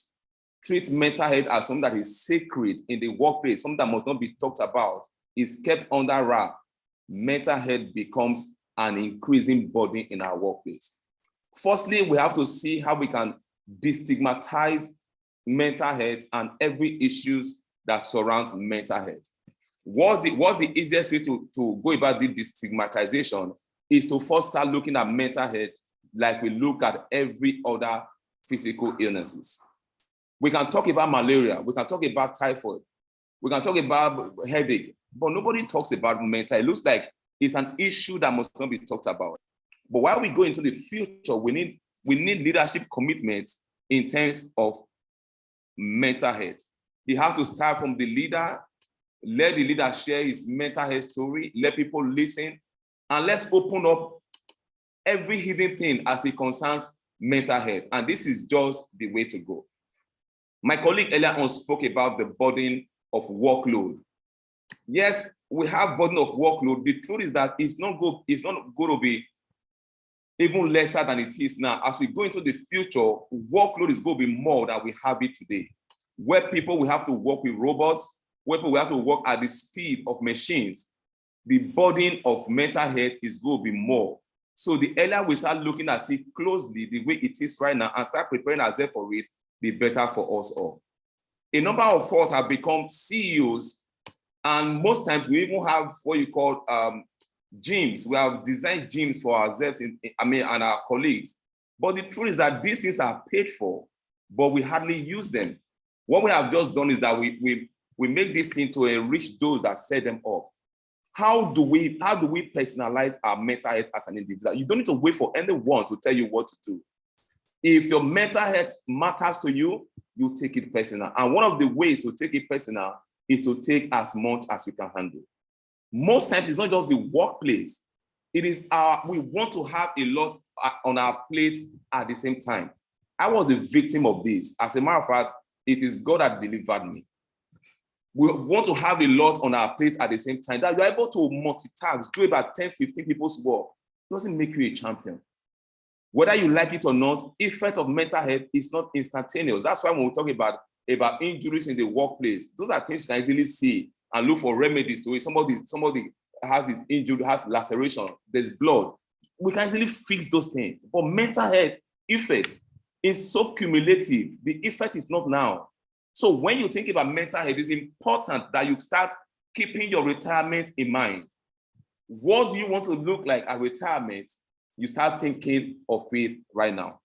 treat mental health as something that is sacred in the workplace, something that must not be talked about, is kept under wrap, mental health becomes an increasing burden in our workplace. Firstly, we have to see how we can destigmatize mental health and every issues that surrounds mental health. What's the easiest way to go about the destigmatization is to first start looking at mental health like we look at every other physical illnesses. We can talk about malaria, we can talk about typhoid, we can talk about headache, but nobody talks about mental. It looks like it's an issue that must not be talked about. But while we go into the future, we need leadership commitment in terms of mental health. You have to start from the leader. Let the leader share his mental health story. Let people listen. And let's open up every hidden thing as it concerns mental health. And this is just the way to go. My colleague earlier on spoke about the burden of workload. Yes, we have burden of workload. The truth is that it's not going to be even lesser than it is now. As we go into the future, workload is going to be more than we have it today, where people will have to work with robots, where people will have to work at the speed of machines. The burden of mental health is going to be more. So the earlier we start looking at it closely, the way it is right now, and start preparing ourselves for it, the better for us all. A number of us have become CEOs, and most times we even have what you call gyms. We have designed gyms for ourselves, and our colleagues. But the truth is that these things are paid for, but we hardly use them. What we have just done is that we make this thing to enrich those that set them up. How do we personalize our mental health as an individual? You don't need to wait for anyone to tell you what to do. If your mental health matters to you, you take it personal. And one of the ways to take it personal is to take as much as you can handle. Most times, it's not just the workplace. It is we want to have a lot on our plates at the same time. I was a victim of this. As a matter of fact, it is God that delivered me. We want to have a lot on our plate at the same time. That you're able to multitask, do about 10, 15 people's work, doesn't make you a champion. Whether you like it or not, effect of mental health is not instantaneous. That's why when we talk about injuries in the workplace, those are things you can easily see and look for remedies to it. Somebody has this injury, has laceration, there's blood. We can easily fix those things. But mental health effect is so cumulative. The effect is not now. So when you think about mental health, it's important that you start keeping your retirement in mind. What do you want to look like at retirement? You start thinking of it right now.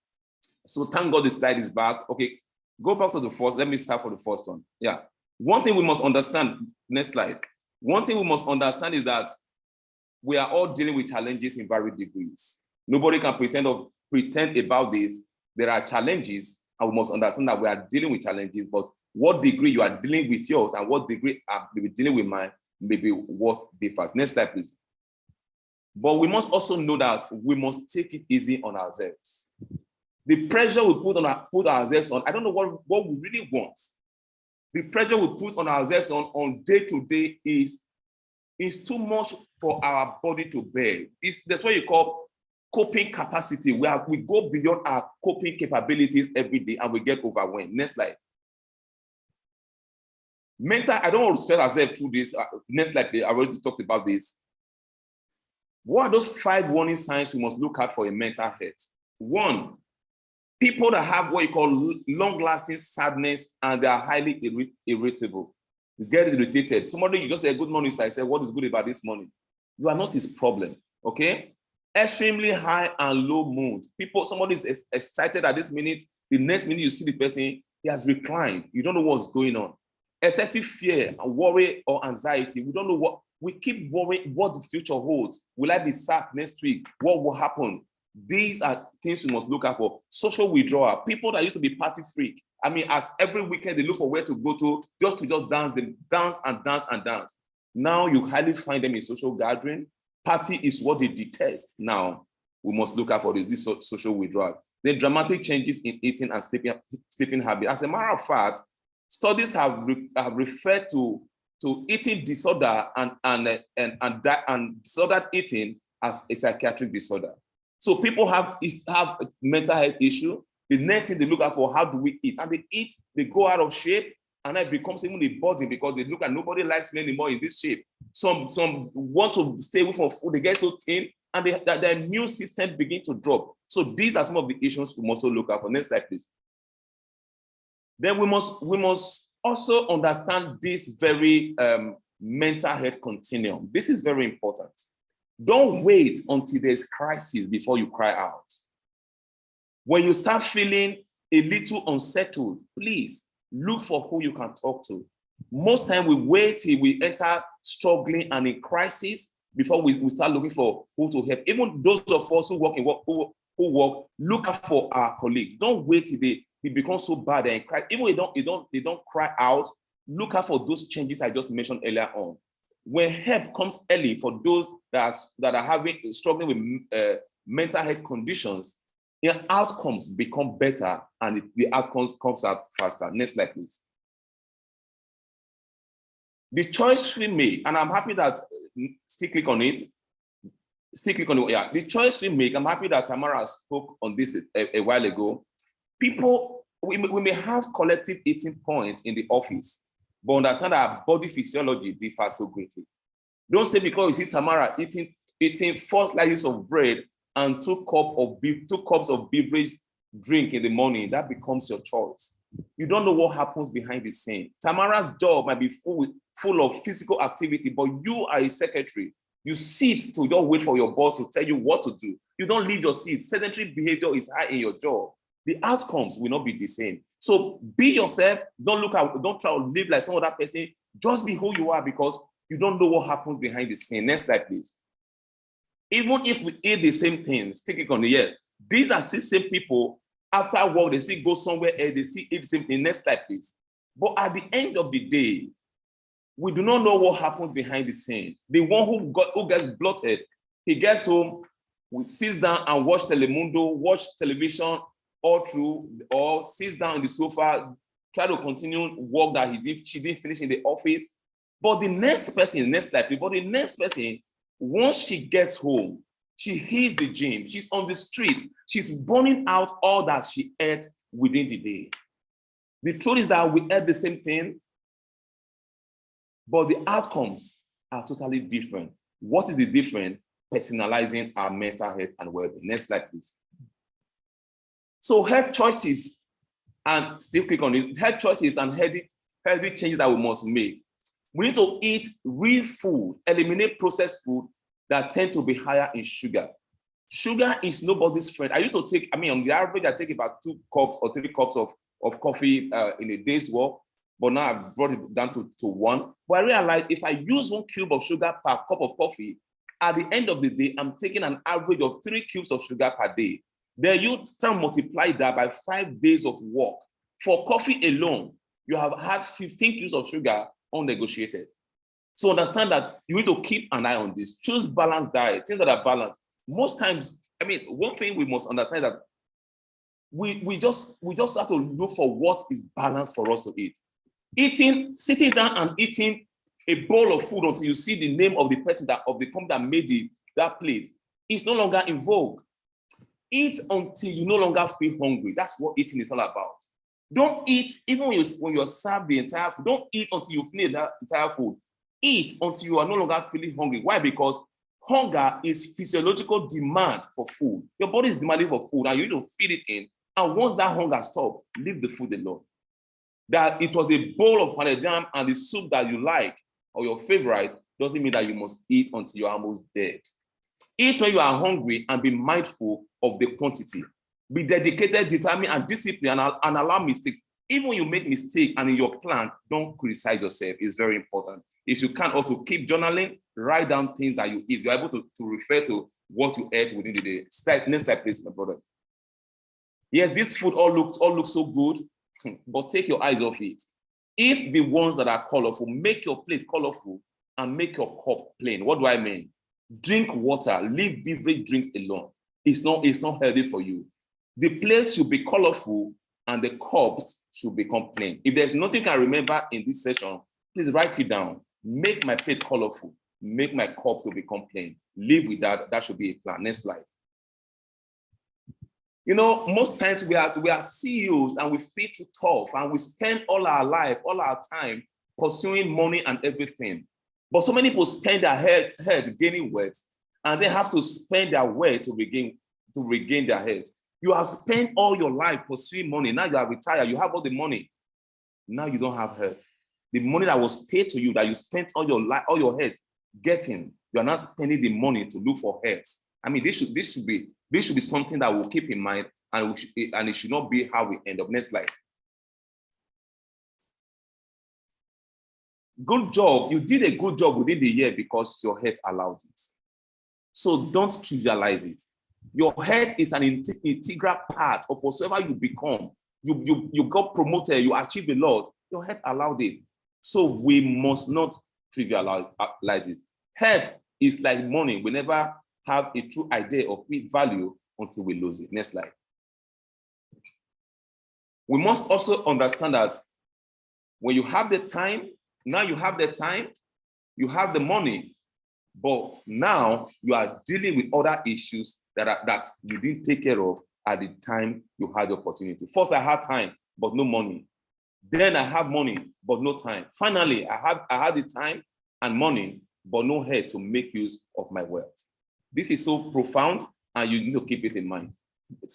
So thank God the slide is back. Okay, go back to the first. Let me start for the first one. Yeah. One thing we must understand, next slide. One thing we must understand is that we are all dealing with challenges in varied degrees. Nobody can pretend about this. There are challenges, and we must understand that we are dealing with challenges, but what degree you are dealing with yours and what degree I'm dealing with mine may be what differs. Next slide, please. But we must also know that we must take it easy on ourselves. The pressure we put ourselves on, I don't know what we really want. The pressure we put on ourselves on day to day is too much for our body to bear. That's what you call coping capacity, where we go beyond our coping capabilities every day and we get overwhelmed. Next slide. I don't want to stress ourselves through this. Next slide, I already talked about this. What are those 5 warning signs we must look at for a mental health? 1, people that have what you call long-lasting sadness and they are highly irritable. You get irritated. Somebody, you just say, good morning, sir. I say, what is good about this morning? You are not his problem, okay? Extremely high and low mood. Somebody is excited at this minute. The next minute you see the person, he has reclined. You don't know what's going on. Excessive fear, worry, or anxiety. We don't know what, we keep worrying what the future holds. Will I be sacked next week? What will happen? These are things you must look out for. Social withdrawal. People that used to be party freak. I mean, at every weekend, they look for where to go to just dance. They dance and dance and dance. Now you hardly find them in social gathering. Party is what they detest. Now we must look out for this social withdrawal. The dramatic changes in eating and sleeping habits. As a matter of fact, studies have referred to eating disorder and disordered eating as a psychiatric disorder. So people have mental health issue. The next thing they look at for, how do we eat? And they eat, they go out of shape, and it becomes even a burden because they look at nobody likes me anymore in this shape. Some want to stay away from food, they get so thin, and their immune system begin to drop. So these are some of the issues we must also look at for. Next slide, please. Then we must also understand this very mental health continuum. This is very important. Don't wait until there's crisis before you cry out. When you start feeling a little unsettled, please look for who you can talk to. Most time we wait till we enter struggling and in crisis before we start looking for who to help. Even those of us who work, look out for our colleagues. Don't wait till they become so bad and cry. Even they don't cry out, look out for those changes I just mentioned earlier on. When help comes early for those that are struggling with mental health conditions, their outcomes become better and the outcomes comes out faster. Next slide, please. The choice we make, and I'm happy that still click on it. Yeah, the choice we make. I'm happy that Tamara spoke on this a while ago. People, we may have collective eating points in the office, but understand that our body physiology differs so greatly. Don't say because you see Tamara eating 4 slices of bread and 2 cups of beverage drink in the morning, that becomes your choice. You don't know what happens behind the scene. Tamara's job might be full of physical activity, but you are a secretary. You sit to just wait for your boss to tell you what to do. You don't leave your seat. Sedentary behavior is high in your job. The outcomes will not be the same. So be yourself. Don't try to live like some other person. Just be who you are, because you don't know what happens behind the scene. Next slide, please. Even if we eat the same things, take it on the air. These are still same people. After work, they still go somewhere else, they still eat the same thing. Next slide, please. But at the end of the day, we do not know what happens behind the scene. The one who gets bloated, he gets home, sits down and watch Telemundo, watch television all through, or sits down on the sofa, try to continue work that she didn't finish in the office. But the next person, next slide, but the next person, once she gets home, she hits the gym, she's on the street, she's burning out all that she ate within the day. The truth is that we ate the same thing, but the outcomes are totally different. What is the difference? Personalizing our mental health and well-being. Next slide, please. So health choices, and still click on this, health choices and healthy changes that we must make. We need to eat real food, eliminate processed food that tend to be higher in sugar. Sugar is nobody's friend. I used to take, on the average, I take about 2 cups or 3 cups of coffee in a day's work, but now I've brought it down to 1. But I realized if I use 1 cube of sugar per cup of coffee, at the end of the day, I'm taking an average of 3 cubes of sugar per day. Then you start multiply that by 5 days of work. For coffee alone, you have had 15 cubes of sugar unnegotiated. So understand that you need to keep an eye on this. Choose balanced diet, things that are balanced. Most times, one thing we must understand is that we just have to look for what is balanced for us to eat. Sitting down and eating a bowl of food until you see the name of the person of the company that made that plate is no longer in vogue. Eat until you no longer feel hungry. That's what eating is all about. Don't eat even when you're served the entire food. Don't eat until you finish that entire food. Eat until you are no longer feeling hungry. Why? Because hunger is physiological demand for food. Your body is demanding for food and you need to feed it in. And once that hunger stops, leave the food alone. That it was a bowl of pounded jam and the soup that you like or your favorite doesn't mean that you must eat until you're almost dead. Eat when you are hungry and be mindful of the quantity. Be dedicated, determined, and disciplined, and allow mistakes. Even when you make mistakes and in your plan, don't criticize yourself. It's very important. If you can, also keep journaling, write down things that you eat. You're able to refer to what you ate within the day. Next slide, please, my brother. Yes, this food all looks so good, but take your eyes off it. If the ones that are colorful, make your plate colorful and make your cup plain. What do I mean? Drink water, leave beverage drinks alone. It's not healthy for you. The place should be colorful and the cups should become plain. If there's nothing you can remember in this session, please write it down. Make my plate colorful. Make my cup to become plain. Live with that. That should be a plan. Next slide. You know, most times we are CEOs and we feel too tough and we spend all our life, all our time pursuing money and everything. But so many people spend their head gaining wealth and they have to spend their wealth to regain their health. You have spent all your life pursuing money. Now you are retired. You have all the money. Now you don't have health. The money that was paid to you, that you spent all your life, all your health getting, you are not spending the money to look for health. I mean, this should be something that we'll keep in mind, and it should not be how we end up. Next slide. Good job. You did a good job within the year because your health allowed it. So don't trivialize it. Your health is an integral part of whatsoever you become. You got promoted, you achieved a lot. Your health allowed it. So we must not trivialize it. Health is like money. We never have a true idea of its value until we lose it. Next slide. We must also understand that when you have the time, now you have the time, you have the money, but now you are dealing with other issues that you didn't take care of at the time you had the opportunity. First, I had time, but no money. Then I have money, but no time. Finally, I had the time and money, but no head to make use of my wealth. This is so profound, and you need to keep it in mind.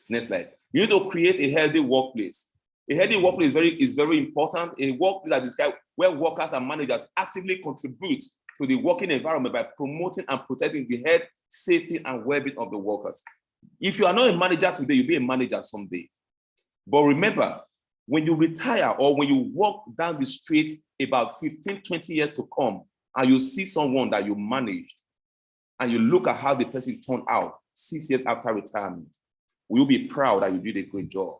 Next slide. You need to create a healthy workplace. A healthy workplace is very important. A workplace that is where workers and managers actively contribute to the working environment by promoting and protecting the health, safety, and well-being of the workers. If you are not a manager today, you'll be a manager someday. But remember, when you retire or when you walk down the street about 15, 20 years to come, and you see someone that you managed, and you look at how the person turned out 6 years after retirement, will you be proud that you did a great job?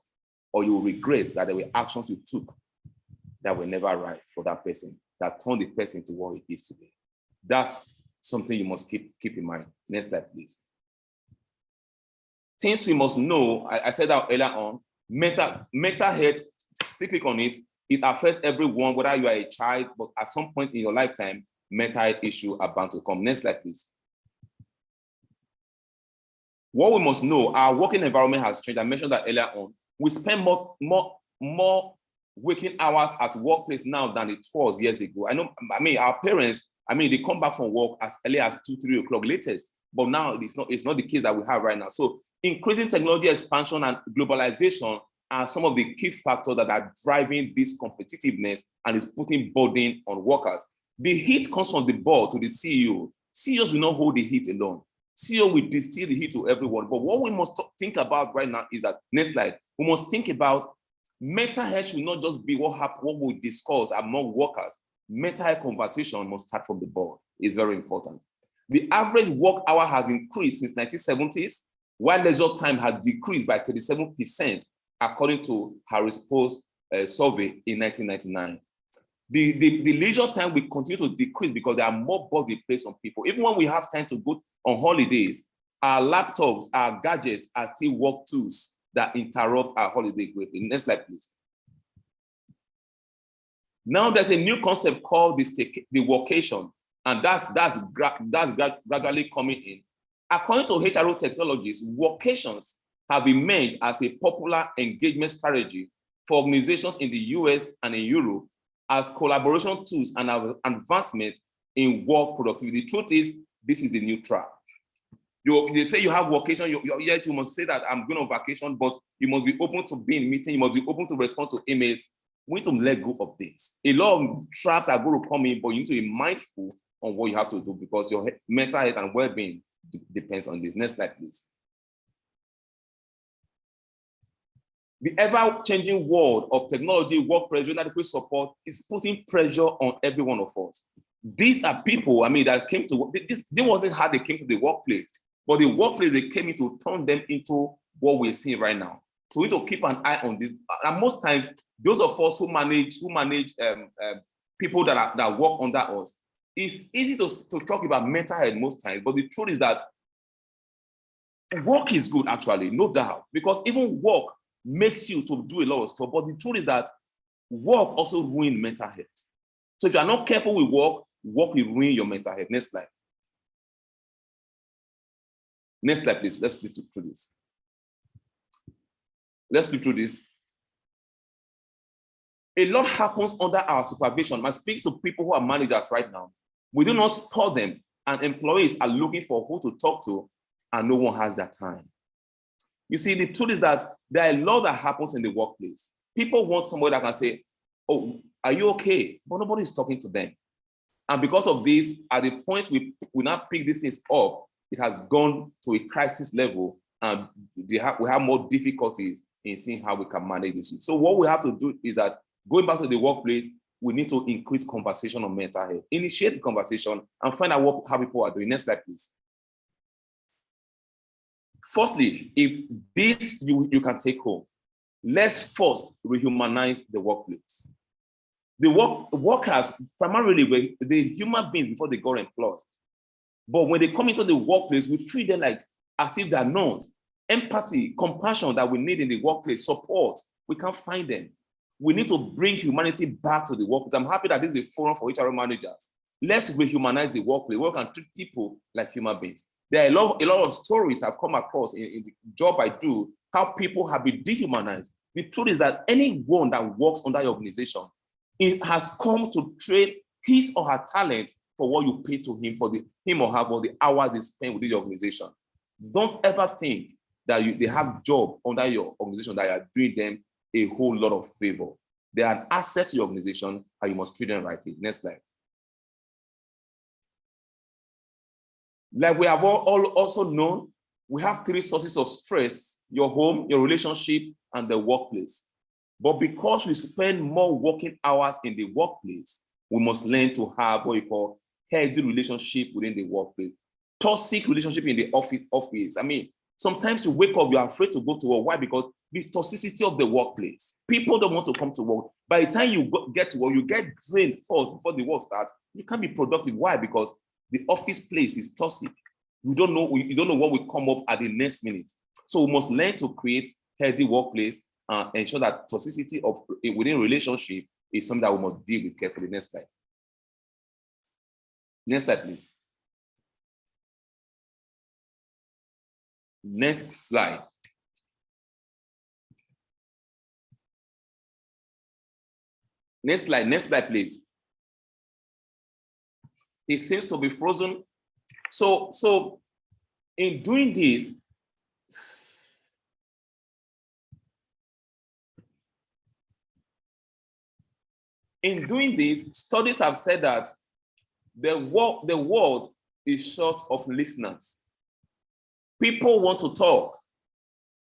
Or you will regret that there were actions you took that were never right for that person, that turned the person to what he is today? That's something you must keep in mind. Next slide, please. Things we must know, I said that earlier on, mental health, still click on it. It affects everyone, whether you are a child, but at some point in your lifetime, mental health issues are bound to come. Next slide, please. What we must know, our working environment has changed. I mentioned that earlier on. We spend more working hours at workplace now than it was years ago. Our parents, they come back from work as early as 2, 3 o'clock latest, but now it's not the case that we have right now. So increasing technology expansion and globalization are some of the key factors that are driving this competitiveness and is putting burden on workers. The heat comes from the board to the CEO. CEOs will not hold the heat alone. CEO will distill the heat to everyone. But what we must think about right now is that, next slide, we must think about mental health should not just be what we discuss among workers. Mental health conversation must start from the board. It's very important. The average work hour has increased since 1970s, while leisure time has decreased by 37%, according to Harris Post survey in 1999. The leisure time will continue to decrease because there are more burden placed on people. Even when we have time to go on holidays, our laptops, our gadgets are still work tools that interrupt our holiday greatly. Next slide, please. Now there's a new concept called the workation, and that's gradually coming in. According to HRO technologies, workations have emerged as a popular engagement strategy for organizations in the US and in Europe as collaboration tools and advancement in work productivity. The truth is, this is the new track. They say you have vacation, yes, you must say that I'm going on vacation, but you must be open to being meeting, you must be open to respond to emails. We need to let go of this. A lot of traps are going to come in, but you need to be mindful on what you have to do because your mental health and well-being depends on this. Next slide, please. The ever-changing world of technology, work pressure, inadequate support is putting pressure on every one of us. These are people, I mean, that came to work. They wasn't how they came to the workplace, but the workplace they came in to turn them into what we're seeing right now. So we need to keep an eye on this. And most times, those of us who manage people that work under us, it's easy to talk about mental health most times, but the truth is that work is good, actually, no doubt, because even work makes you to do a lot of stuff. But the truth is that work also ruins mental health. So if you are not careful with work, work will ruin your mental health. Next slide. Next slide, please. Let's flip through this. Let's flip through this. A lot happens under our supervision. I speak to people who are managers right now. We do not support them, and employees are looking for who to talk to, and no one has that time. You see, the truth is that there are a lot that happens in the workplace. People want somebody that can say, "Oh, are you okay?" But nobody is talking to them. And because of this, at the point we now pick these things up, it has gone to a crisis level, and we have more difficulties in seeing how we can manage this. So what we have to do is that going back to the workplace, we need to increase conversation on mental health, initiate the conversation, and find out how people are doing. Next slide, please. Firstly, if this you can take home, let's first rehumanize the workplace. The workers primarily were the human beings before they got employed. But when they come into the workplace, we treat them like as if they're not. Empathy, compassion that we need in the workplace, support, we can't find them. We need to bring humanity back to the workplace. I'm happy that this is a forum for HR managers. Let's rehumanize the workplace. We can treat people like human beings. There are a lot of stories I've come across in the job I do, how people have been dehumanized. The truth is that anyone that works under your organization, it has come to trade his or her talent for what you pay to him, for him or her, for the hours they spend with the organization. Don't ever think that they have job under your organization that you are doing them a whole lot of favor. They are an asset to your organization, and you must treat them rightly. Next slide. Like we have all also known, we have 3 sources of stress: your home, your relationship, and the workplace. But because we spend more working hours in the workplace, we must learn to have what you call healthy relationship within the workplace. Toxic relationship in the office. I mean, sometimes you wake up, you're afraid to go to work. Why? Because the toxicity of the workplace. People don't want to come to work. By the time you get to work, you get drained first before the work starts. You can't be productive. Why? Because the office place is toxic. You don't know what will come up at the next minute. So we must learn to create healthy workplace and ensure that toxicity within relationship is something that we must deal with carefully. Next slide. Next slide, please. Next slide. Next slide, please. It seems to be frozen. So in doing this, studies have said that the world is short of listeners. People want to talk.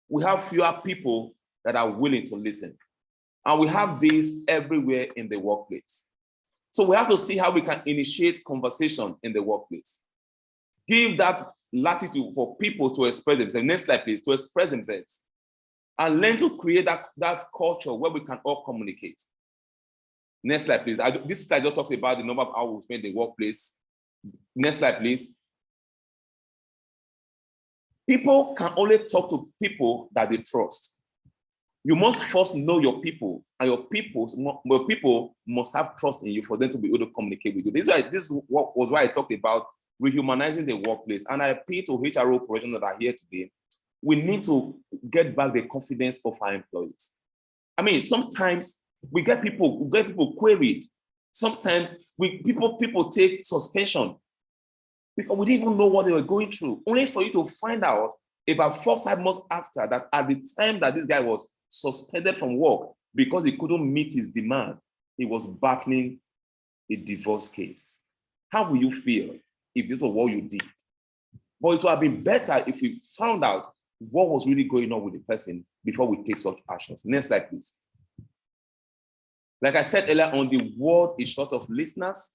We have fewer people that are willing to listen. And we have this everywhere in the workplace. So we have to see how we can initiate conversation in the workplace. Give that latitude for people to express themselves. Next slide, please, to express themselves. And learn to create that culture where we can all communicate. Next slide, please. This slide just talks about the number of hours we spend in the workplace. Next slide, please. People can only talk to people that they trust. You must first know your people, and your people must have trust in you for them to be able to communicate with you. This was why I talked about rehumanizing the workplace. And I appeal to HRO professionals that are here today. We need to get back the confidence of our employees. I mean, sometimes we get people queried. Sometimes people take suspension because we didn't even know what they were going through, only for you to find out about 4 or 5 months after that, at the time that this guy was suspended from work, because he couldn't meet his demand, he was battling a divorce case. How will you feel if this was what you did? But it would have been better if we found out what was really going on with the person before we take such actions. Next slide, please. Like I said earlier on, the world is short of listeners,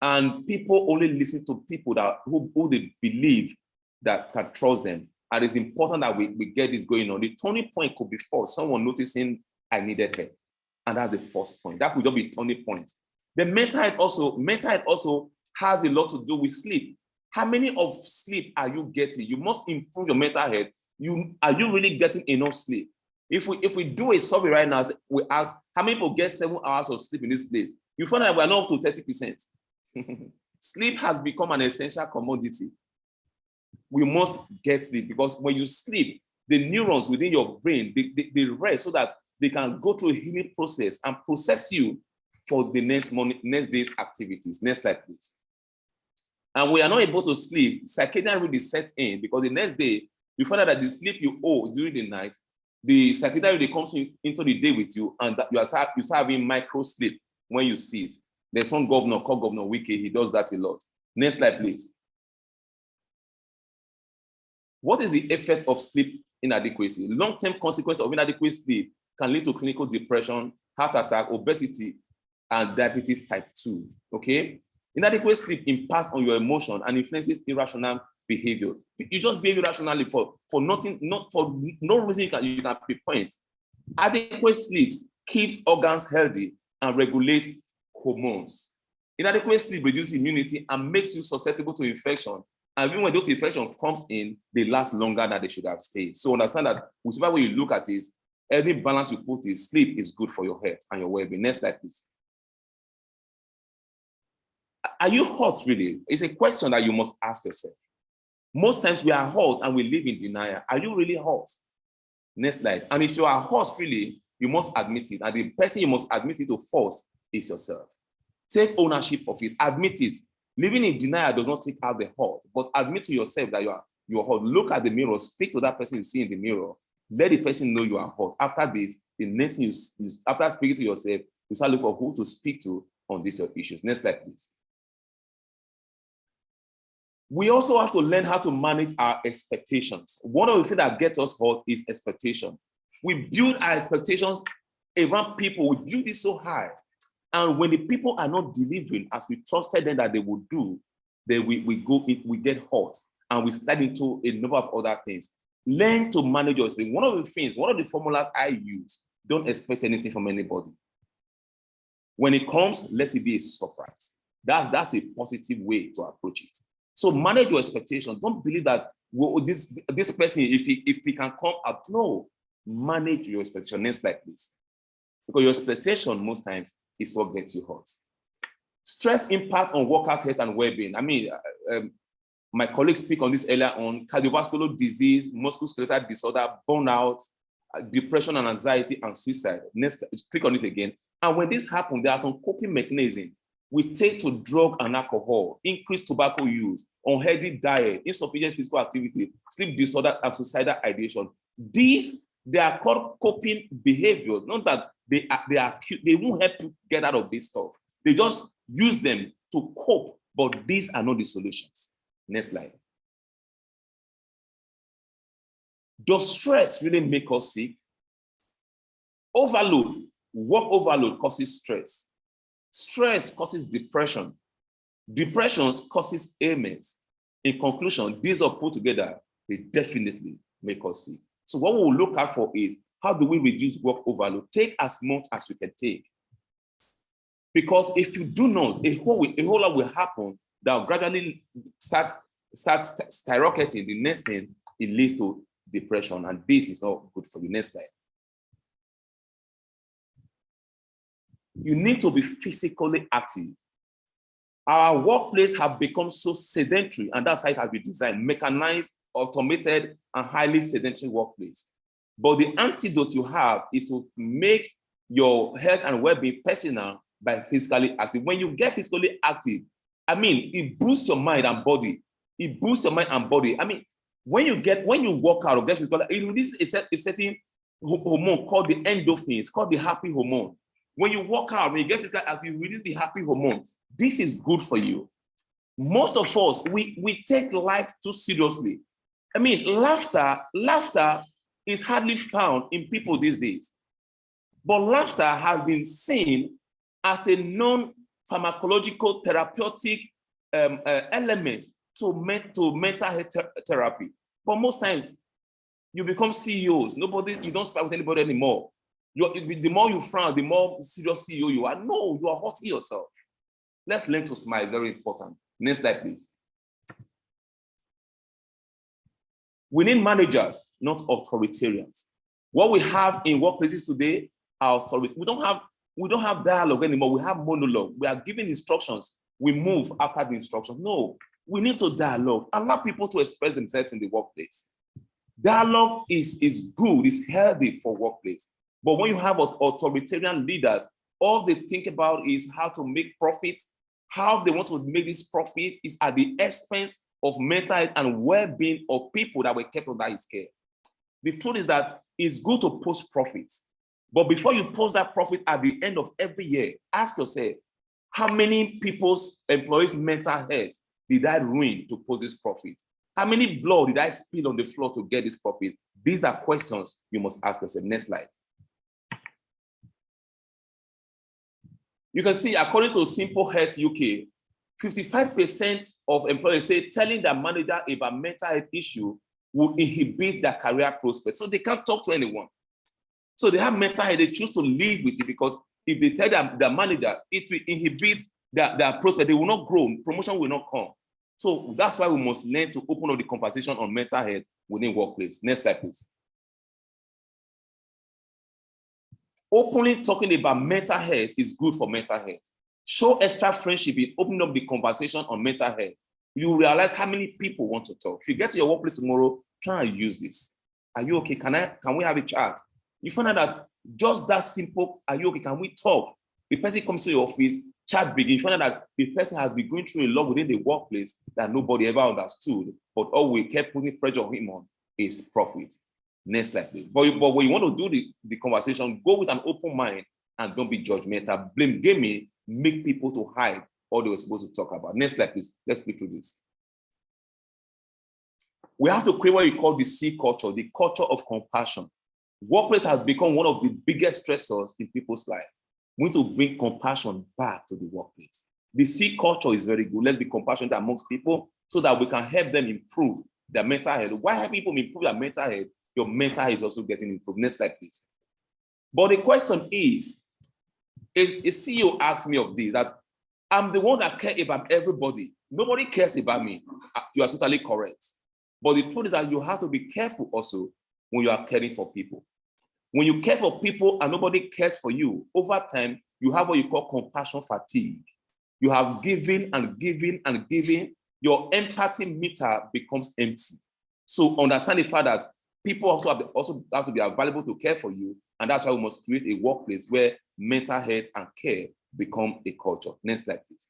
and people only listen to people that who they believe that can trust them. And it's important that we get this going on. The turning point could be for someone noticing I needed help. And that's the first point. That could just be turning point. The mental health also has a lot to do with sleep. How many of sleep are you getting? You must improve your mental health. Are you really getting enough sleep? If we do a survey right now, we ask how many people get 7 hours of sleep in this place, you find that we're not up to 30%. Sleep has become an essential commodity. We must get sleep, because when you sleep, the neurons within your brain, they rest so that they can go through a healing process and process you for the next day's activities. Next slide, please. And we are not able to sleep, circadian rhythm set in, because the next day, you find out that the sleep you owe during the night, the circadian rhythm comes into the day with you, and that you start having micro sleep when you see it. There's one governor called Governor Wike, he does that a lot. Next slide, please. What is the effect of sleep inadequacy? Long-term consequences of inadequate sleep can lead to clinical depression, heart attack, obesity, and diabetes type 2, okay? Inadequate sleep impacts on your emotion and influences irrational behavior. You just behave irrationally for nothing, not for no reason you can pinpoint. Adequate sleep keeps organs healthy and regulates hormones. Inadequate sleep reduces immunity and makes you susceptible to infection. And even when those infections comes in, they last longer than they should have stayed. So understand that whichever way you look at it, any balance you put in, sleep is good for your health and your well-being. Next slide, please. Are you hot really? It's a question that you must ask yourself. Most times we are hot and we live in denial. Are you really hot? Next slide. And if you are hot really, you must admit it. And the person you must admit it to first is yourself. Take ownership of it. Admit it. Living in denial does not take out the hot, but admit to yourself that you are hot. Look at the mirror. Speak to that person you see in the mirror. Let the person know you are hot. After this, the next thing after speaking to yourself, you start looking for who to speak to on these issues. Next slide, please. We also have to learn how to manage our expectations. One of the things that gets us hot is expectation. We build our expectations around people. We build it so high. And when the people are not delivering as we trusted them that they would do, then we get hot and we start into a number of other things. Learn to manage your expectations. One of the formulas I use, don't expect anything from anybody. When it comes, let it be a surprise. That's a positive way to approach it. So manage your expectations. Don't believe that this person, if he can come up, no. Manage your expectation. Next slide, please. Because your expectation most times is what gets you hot. Stress impact on workers' health and well-being. I mean, my colleagues speak on this earlier on: cardiovascular disease, musculoskeletal disorder, burnout, depression and anxiety, and suicide. Next, click on it again. And when this happens, there are some coping mechanisms we take to drug and alcohol, increased tobacco use, unhealthy diet, insufficient physical activity, sleep disorder, and suicidal ideation. They are called coping behaviors. Not that they won't help you get out of this stuff. They just use them to cope, but these are not the solutions. Next slide. Does stress really make us sick? Work overload causes stress. Stress causes depression. Depression causes ailments. In conclusion, these are put together, they definitely make us sick. So what we'll look out for is, how do we reduce work overload? Take as much as you can take. Because if you do not, a whole lot will happen that will gradually start skyrocketing. The next thing, it leads to depression, and this is not good for you. Next slide. You need to be physically active. Our workplace have become so sedentary, and that's how it has been designed: mechanized, automated, and highly sedentary workplace. But the antidote you have is to make your health and well-being personal by physically active. When you get physically active, I mean, it boosts your mind and body. It boosts your mind and body. I mean, when you work out or get physical, it releases a certain hormone called the endorphins, called the happy hormone. When you walk out, when you get physical activity, you release the happy hormone. This is good for you. Most of us, we take life too seriously. I mean, laughter is hardly found in people these days. But laughter has been seen as a non-pharmacological therapeutic element to mental health therapy. But most times, you become CEOs. You don't speak with anybody anymore. The more you frown, the more serious CEO you are. No, you are hurting yourself. Let's learn to smile. It's very important. Next slide, please. We need managers, not authoritarians. What we have in workplaces today are authority. We don't have dialogue anymore. We have monologue. We are giving instructions. We move after the instructions. No, we need to dialogue. Allow people to express themselves in the workplace. Dialogue is good, is healthy for workplace. But when you have authoritarian leaders, all they think about is how to make profit. How they want to make this profit is at the expense of mental health and well-being of people that were kept under his care. The truth is that it's good to post profits. But before you post that profit at the end of every year, ask yourself, how many people's employees' mental health did I ruin to post this profit? How many blood did I spill on the floor to get this profit? These are questions you must ask yourself. Next slide. You can see, according to Simple Health UK, 55% of employees say telling their manager about mental health issue will inhibit their career prospects. So they can't talk to anyone. So they have mental health, they choose to live with it because if they tell their manager, it will inhibit their prospect. They will not grow, promotion will not come. So that's why we must learn to open up the conversation on mental health within workplace. Next slide, please. Openly talking about mental health is good for mental health. Show extra friendship in opening up the conversation on mental health. You realize how many people want to talk. If you get to your workplace tomorrow, try and use this. Are you okay? Can we have a chat? You find out that just that simple, are you okay? Can we talk? The person comes to your office, chat begins. You find out that the person has been going through a lot within the workplace that nobody ever understood, but all we kept putting pressure on him on is profit. Next slide, please. But when you want to do the conversation, go with an open mind and don't be judgmental. Blame gaming, make people to hide all they were supposed to talk about. Next slide, please. Let's speak through this. We have to create what you call the C culture, the culture of compassion. Workplace has become one of the biggest stressors in people's life. We need to bring compassion back to the workplace. The C culture is very good. Let's be compassionate amongst people so that we can help them improve their mental health. Why help people improve their mental health? Your mental health is also getting improved. Next slide, please. But the question is, a CEO asked me of this, that I'm the one that cares about everybody. Nobody cares about me. You are totally correct. But the truth is that you have to be careful also when you are caring for people. When you care for people and nobody cares for you, over time, you have what you call compassion fatigue. You have given and given and given. Your empathy meter becomes empty. So understand the fact that people also have to be available to care for you. And that's why we must create a workplace where mental health and care become a culture. Next slide, please.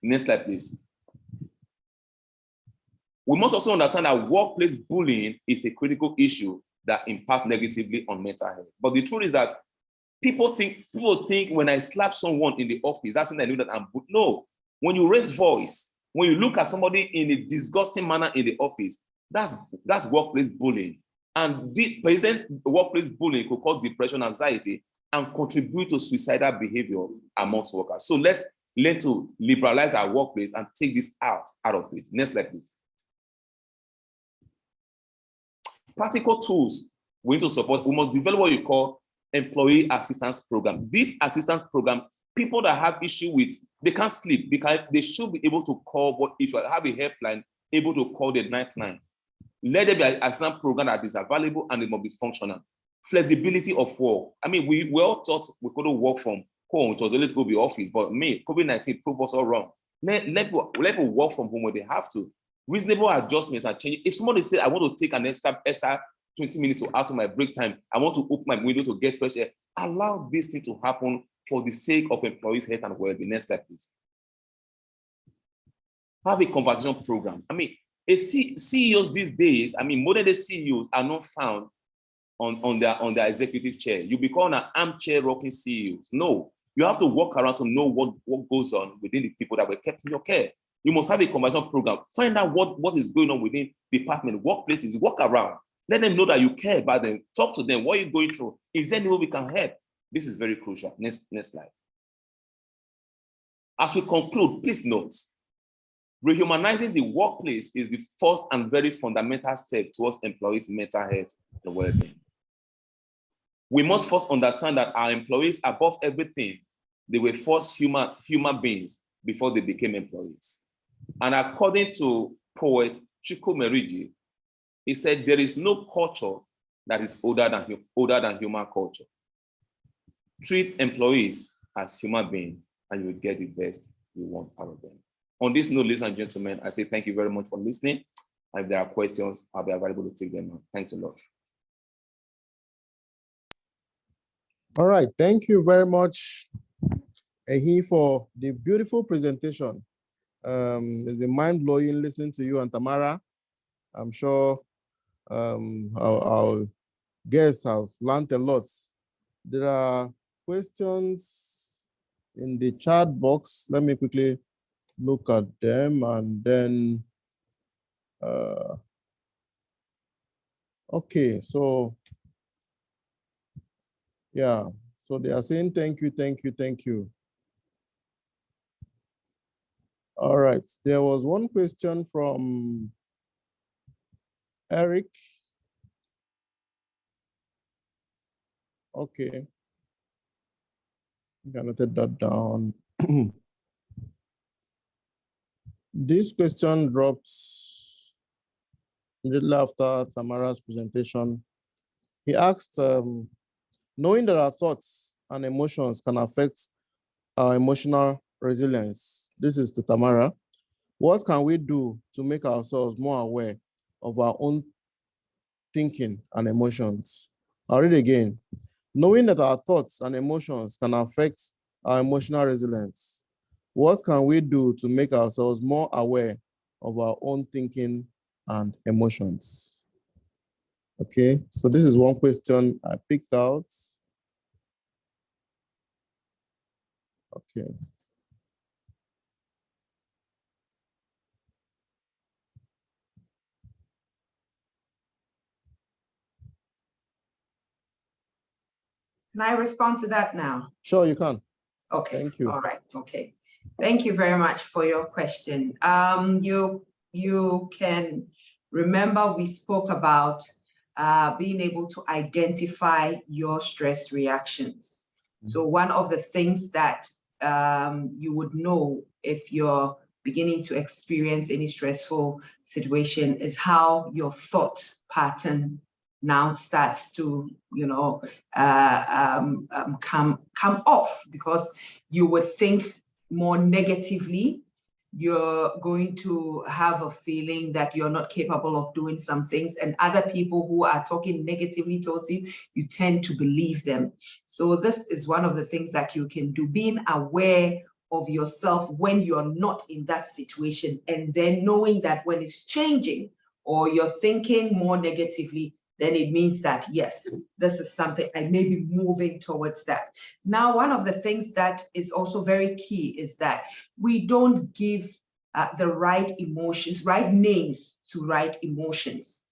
Next slide, please. We must also understand that workplace bullying is a critical issue that impacts negatively on mental health. But the truth is that people think when I slap someone in the office, that's when I know that I'm bullied. No, when you raise voice, when you look at somebody in a disgusting manner in the office, that's workplace bullying. And the present workplace bullying could cause depression, anxiety, and contribute to suicidal behavior amongst workers. So let's learn to liberalize our workplace and take this out of it. Next slide, please. Practical tools we need to support. We must develop what you call employee assistance program. This assistance program, people that have issue with, they can't sleep, they should be able to call, but if you have a helpline, able to call the 99. Let there be an assistance program that is available and it must be functional. Flexibility of work. I mean, we all thought we couldn't work from home. It was only to go to the office, but COVID-19 proved us all wrong. Let people work from home when they have to. Reasonable adjustments are changing. If somebody says, I want to take an extra 20 minutes out of my break time, I want to open my window to get fresh air, allow this thing to happen for the sake of employees' health and well-being. Next step, please. Have a conversation program. I mean, CEOs these days, I mean, modern day CEOs are not found on their executive chair. You become an armchair rocking CEOs. No, you have to walk around to know what goes on within the people that were kept in your care. You must have a conversion program. Find out what is going on within department, workplaces, walk around. Let them know that you care about them. Talk to them. What are you going through? Is there any way we can help? This is very crucial. Next slide. As we conclude, please note, rehumanizing the workplace is the first and very fundamental step towards employees' mental health and well-being. We must first understand that our employees, above everything, they were first human beings before they became employees. And according to poet Chukwumeriji, he said, there is no culture that is older than human culture. Treat employees as human beings and you will get the best you want out of them. On this note, ladies and gentlemen, I say thank you very much for listening. If there are questions, I'll be available to take them on. Thanks a lot. All right, thank you very much, Ehi, for the beautiful presentation. It's been mind-blowing listening to you and Tamara. I'm sure our guests have learned a lot. There are questions in the chat box. Let me quickly look at them and then, okay, so yeah, so they are saying thank you, thank you, thank you. All right, there was one question from Eric. Okay, I noted that down. This question dropped immediately after Tamara's presentation. He asked, knowing that our thoughts and emotions can affect our emotional resilience, this is to Tamara, what can we do to make ourselves more aware of our own thinking and emotions? I'll read again. Knowing that our thoughts and emotions can affect our emotional resilience, what can we do to make ourselves more aware of our own thinking and emotions? Okay, so this is one question I picked out. Okay. Can I respond to that now? Sure, you can. Okay. Thank you. All right. Okay. Thank you very much for your question. You can remember we spoke about being able to identify your stress reactions. So one of the things that you would know if you're beginning to experience any stressful situation is how your thought pattern now starts to, come off, because you would think more negatively. You're going to have a feeling that you're not capable of doing some things, and other people who are talking negatively towards you, you tend to believe them. So this is one of the things that you can do, being aware of yourself when you're not in that situation, and then knowing that when it's changing or you're thinking more negatively, then it means that, yes, this is something I may be moving towards that. Now, one of the things that is also very key is that we don't give the right emotions, right names to right emotions.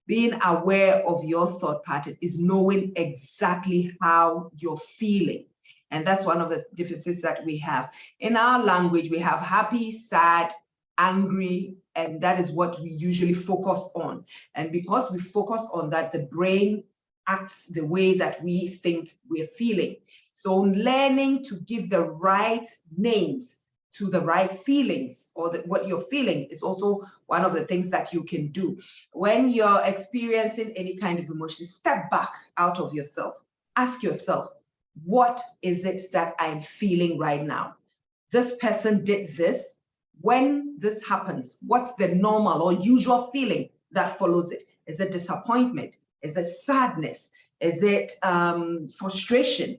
Being aware of your thought pattern is knowing exactly how you're feeling. And that's one of the deficits that we have. In our language, we have happy, sad, angry, and that is what we usually focus on. And because we focus on that, the brain acts the way that we think we're feeling. So learning to give the right names to the right feelings, or what you're feeling, is also one of the things that you can do. When you're experiencing any kind of emotion, step back out of yourself. Ask yourself, what is it that I'm feeling right now? This person did this. When this happens, what's the normal or usual feeling that follows it? Is it disappointment? Is it sadness? Is it frustration?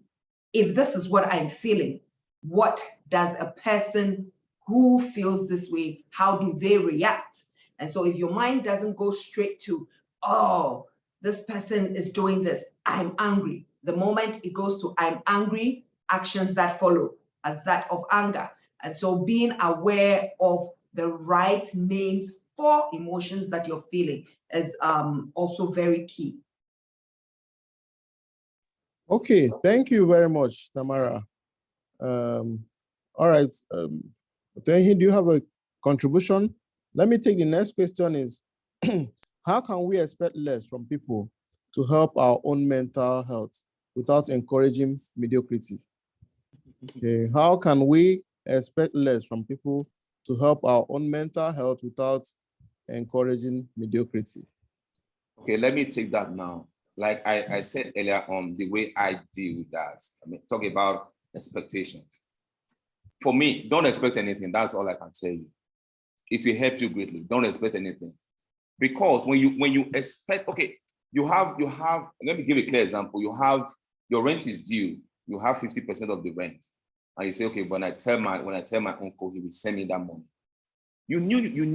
If this is what I'm feeling, what does a person who feels this way, how do they react? And so if your mind doesn't go straight to, oh, this person is doing this, I'm angry. The moment it goes to I'm angry, actions that follow as that of anger. And so being aware of the right names for emotions that you're feeling is also very key. Okay, thank you very much, Tamara. All right, Tehin, do you have a contribution? Let me take the next question is, how can we expect less from people to help our own mental health without encouraging mediocrity? Okay, how can we expect less from people to help our own mental health without encouraging mediocrity? Okay, let me take that now. Like I said earlier on, the way I deal with that, I mean, talk about expectations. For me, don't expect anything. That's all I can tell you. It will help you greatly. Don't expect anything. Because when you expect, okay, you have, let me give a clear example. You have, your rent is due. You have 50% of the rent. And you say, okay, when I tell my uncle, he will send me that money. You knew your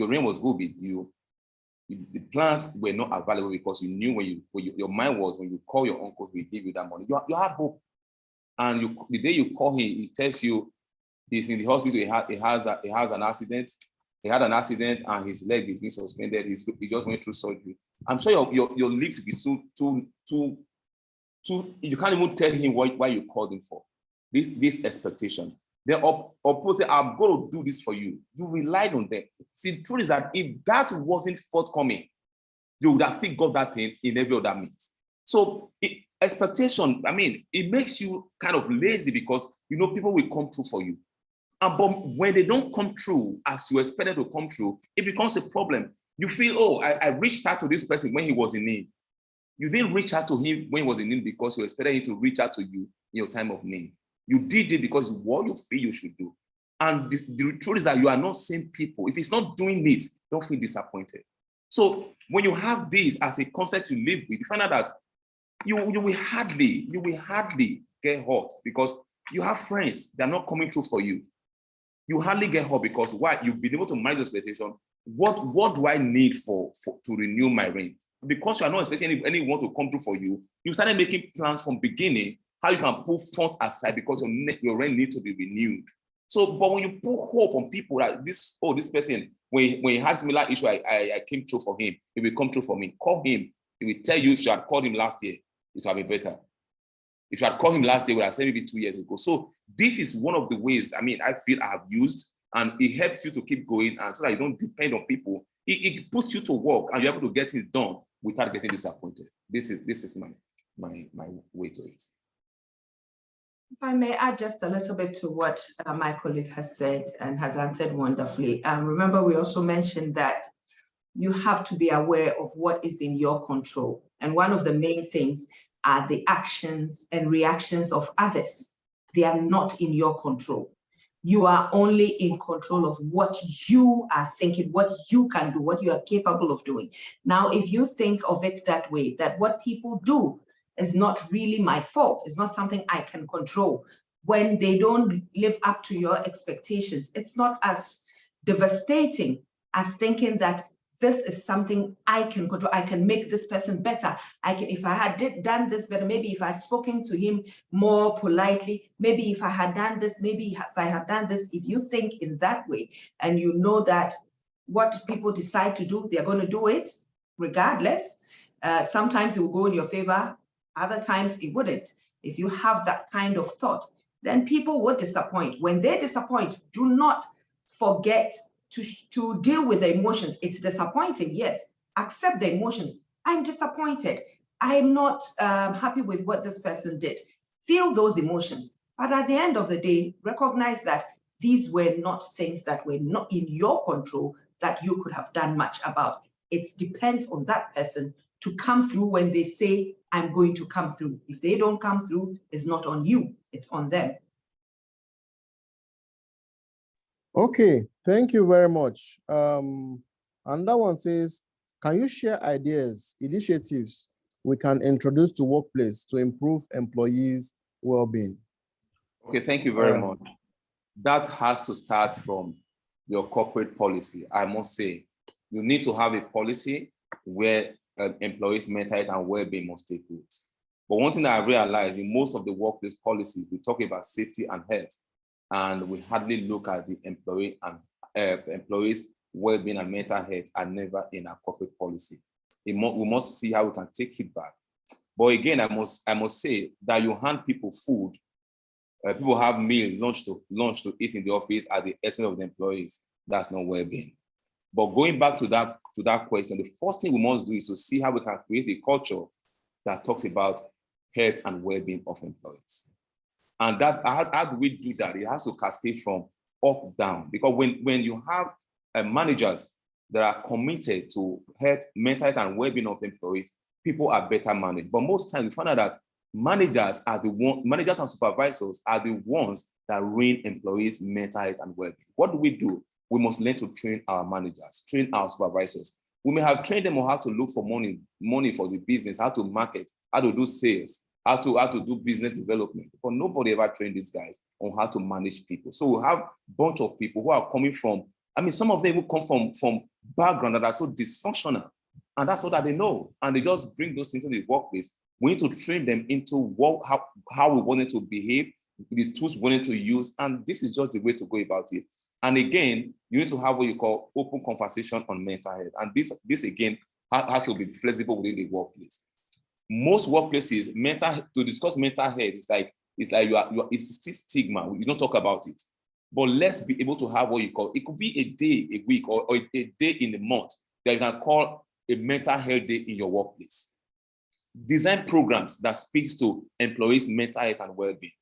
rent was going to be due. The plans were not available because you knew your mind was when you call your uncle, he will give you that money. You had hope. And the day you call him, he tells you he's in the hospital, he has an accident. He had an accident and his leg is being suspended. He just went through surgery. I'm sure your lips will be too, you can't even tell him why you called him for. This expectation. They're opposite, I'm going to do this for you. You relied on them. See, the truth is that if that wasn't forthcoming, you would have still got that thing in every other means. So expectation, I mean, it makes you kind of lazy because you know people will come through for you. But when they don't come true as you expected to come true, it becomes a problem. You feel, oh, I reached out to this person when he was in need. You didn't reach out to him when he was in need because you expected him to reach out to you in your time of need. You did it because it's what you feel you should do. And the truth is that you are not same people. If it's not doing it, don't feel disappointed. So when you have this as a concept you live with, you find out that you will hardly get hurt because you have friends that are not coming through for you. You hardly get hurt because why? You've been able to manage the expectation. What do I need for to renew my rent? Because you are not expecting anyone to come through for you, you started making plans from beginning how you can put funds aside because your rent needs to be renewed. So, but when you put hope on people like this person, when he has similar issue, I came through for him, he will come through for me. Call him. He will tell you if you had called him last year, it would have been better. If you had called him last year, would have said maybe 2 years ago. So this is one of the ways, I mean, I feel I have used, and it helps you to keep going and so that you don't depend on people. It puts you to work and you're able to get things done without getting disappointed. This is my way to it. If I may add just a little bit to what my colleague has said and has answered wonderfully. Remember, we also mentioned that you have to be aware of what is in your control. And one of the main things are the actions and reactions of others. They are not in your control. You are only in control of what you are thinking, what you can do, what you are capable of doing. Now, if you think of it that way, that what people do is not really my fault, it's not something I can control. When they don't live up to your expectations, it's not as devastating as thinking that this is something I can control. I can make this person better. If I had done this better, maybe if I had spoken to him more politely, maybe if I had done this, maybe if I had done this. If you think in that way, and you know that what people decide to do, they're going to do it regardless. Sometimes it will go in your favor, other times it wouldn't. If you have that kind of thought, then people would disappoint. When they disappoint, do not forget to deal with the emotions. It's disappointing, yes. Accept the emotions. I'm disappointed. I'm not happy with what this person did. Feel those emotions. But at the end of the day, recognize that these were not things that were not in your control that you could have done much about. It depends on that person to come through when they say, I'm going to come through. If they don't come through, it's not on you, it's on them. Okay, thank you very much. And that one says, can you share ideas, initiatives we can introduce to workplace to improve employees' well-being? Okay, thank you very much. That has to start from your corporate policy. I must say, you need to have a policy where employees' mental health and well-being must take root. But one thing that I realized in most of the workplace policies, we talk about safety and health, and we hardly look at the employee and employees' well-being and mental health are never in our corporate policy. We must see how we can take it back. But again, I must say that you hand people food, people have lunch to eat in the office at the expense of the employees. That's not well-being. But going back to that question, the first thing we must do is to see how we can create a culture that talks about health and well-being of employees. And that, how do we do that? It has to cascade from up down, because when you have managers that are committed to health, mental health and well-being of employees, people are better managed. But most times we find out that managers and supervisors are the ones that ruin employees' mental health and well-being. What do? We must learn to train our managers, train our supervisors. We may have trained them on how to look for money for the business, how to market, how to do sales, how to do business development. But nobody ever trained these guys on how to manage people. So we have a bunch of people who are coming from, some of them will come from background that are so dysfunctional. And that's all that they know. And they just bring those things to the workplace. We need to train them into how we want it to behave, the tools we want it to use. And this is just the way to go about it. And again, you need to have what you call open conversation on mental health. And this again has to be flexible within the workplace. Most workplaces, to discuss mental health is like it's still stigma. You don't talk about it. But let's be able to have what you call, it could be a day, a week, or a day in a month that you can call a mental health day in your workplace. Design programs that speaks to employees' mental health and well-being.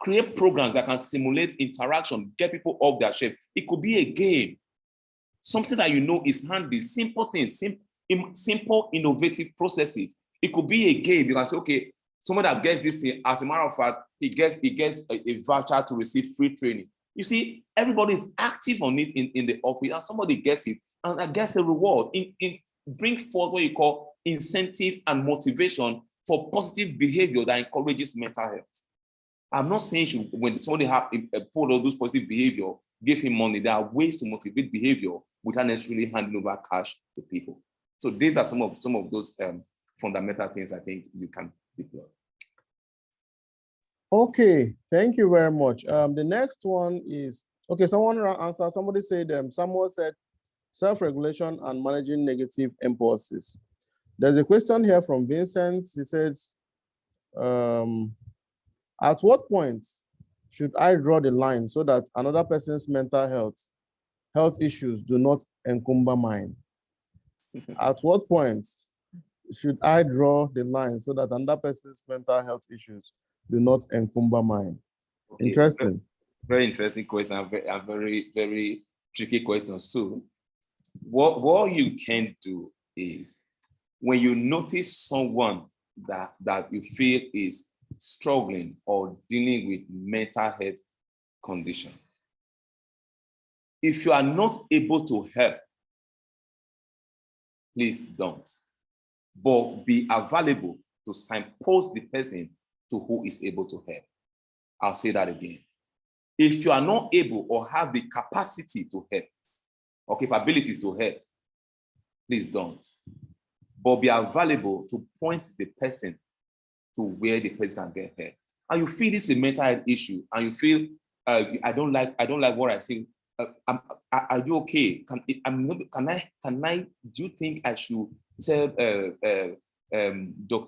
Create programs that can stimulate interaction, get people off their shape. It could be a game, something that you know is handy, simple things, simple innovative processes. It could be a game. You can say, okay, someone that gets this thing, as a matter of fact, he gets a voucher to receive free training. You see, everybody is active on it in the office, and somebody gets it and gets a reward. Bring forth what you call incentive and motivation for positive behavior that encourages mental health. I'm not saying when somebody put all those positive behavior, give him money. There are ways to motivate behavior without necessarily handing over cash to people. So these are some of those fundamental things I think you can deploy. Okay, thank you very much. The next one is, okay, someone answered, somebody said, someone said, self-regulation and managing negative impulses. There's a question here from Vincent. He says, at what point should I draw the line so that another person's mental health issues do not encumber mine? At what point should I draw the line so that another person's mental health issues do not encumber mine? Okay. Interesting. Very interesting question, and very, very tricky question. So what you can do is, when you notice someone that you feel is struggling or dealing with mental health condition, if you are not able to help, please don't. But be available to signpost the person to who is able to help. I'll say that again. If you are not able or have the capacity to help or capabilities to help, please don't. But be available to point the person to where the person can get help. And you feel this is a mental health issue, and you feel I don't like what I see. Are you okay? Do you think I should tell Dr.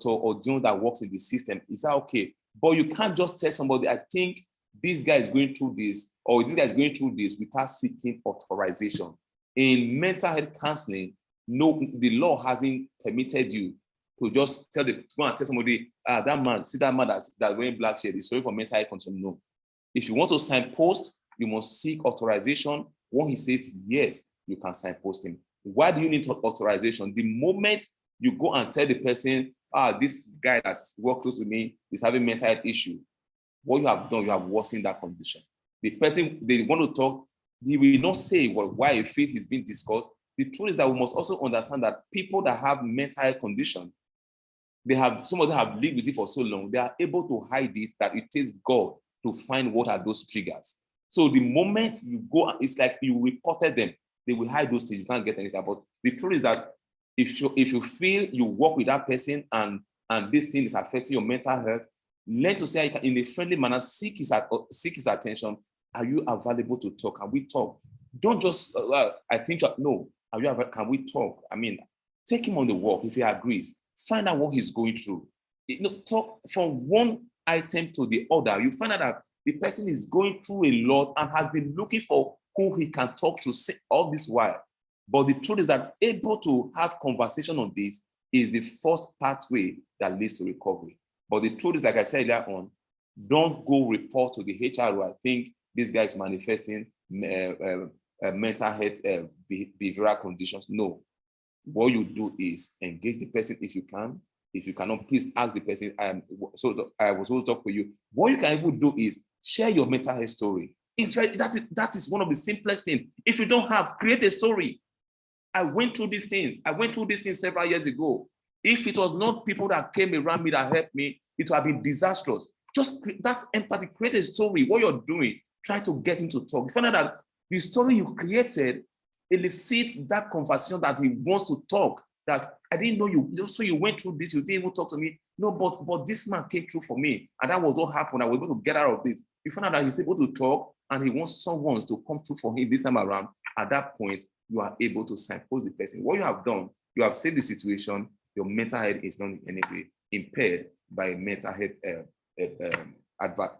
Odion that works in the system? Is that okay? But you can't just tell somebody, I think this guy is going through this, or this guy is going through this, without seeking authorization. In mental health counseling, no, the law hasn't permitted you to just go and tell somebody, that man that's wearing black shirt is sorry for mental health condition. No. If you want to signpost, you must seek authorization. When he says yes, you can signpost him. Why do you need authorization? The moment you go and tell the person, this guy that's worked close with me is having mental health issue, what you have done, you have worsened that condition. The person they want to talk, he will not say why he feels he's being discussed. The truth is that we must also understand that people that have mental health condition, some of them have lived with it for so long, they are able to hide it, that it takes God to find what are those triggers. So the moment you go, it's like you reported them. They will hide those things. You can't get anything. But the truth is that if you feel you work with that person and this thing is affecting your mental health, learn to say in a friendly manner, seek his attention. Are you available to talk? Can we talk? Don't just, I think, no. Can we talk? I mean, take him on the walk if he agrees. Find out what he's going through. Talk from one item to the other. You find out that the person is going through a lot and has been looking for who he can talk to all this while. But the truth is that able to have conversation on this is the first pathway that leads to recovery. But the truth is, like I said earlier on, don't go report to the HR. I think this guy is manifesting mental health behavioral conditions. No. What you do is engage the person if you can. If you cannot, please ask the person. So I was also talking to you. What you can even do is share your mental health story. It's right. That is one of the simplest things. If you don't have, create a story. I went through these things. Several years ago. If it was not people that came around me that helped me, it would have been disastrous. Just that empathy, create a story. What you're doing, try to get him to talk. You find out that the story you created elicit that conversation that he wants to talk. That I didn't know you. So you went through this. You didn't even talk to me. No, but this man came through for me, and that was what happened. I was able to get out of this. You find out that he's able to talk, and he wants someone to come through for him this time around. At that point, you are able to signpost the person. What you have done, you have saved the situation. Your mental health is not in any way impaired by mental health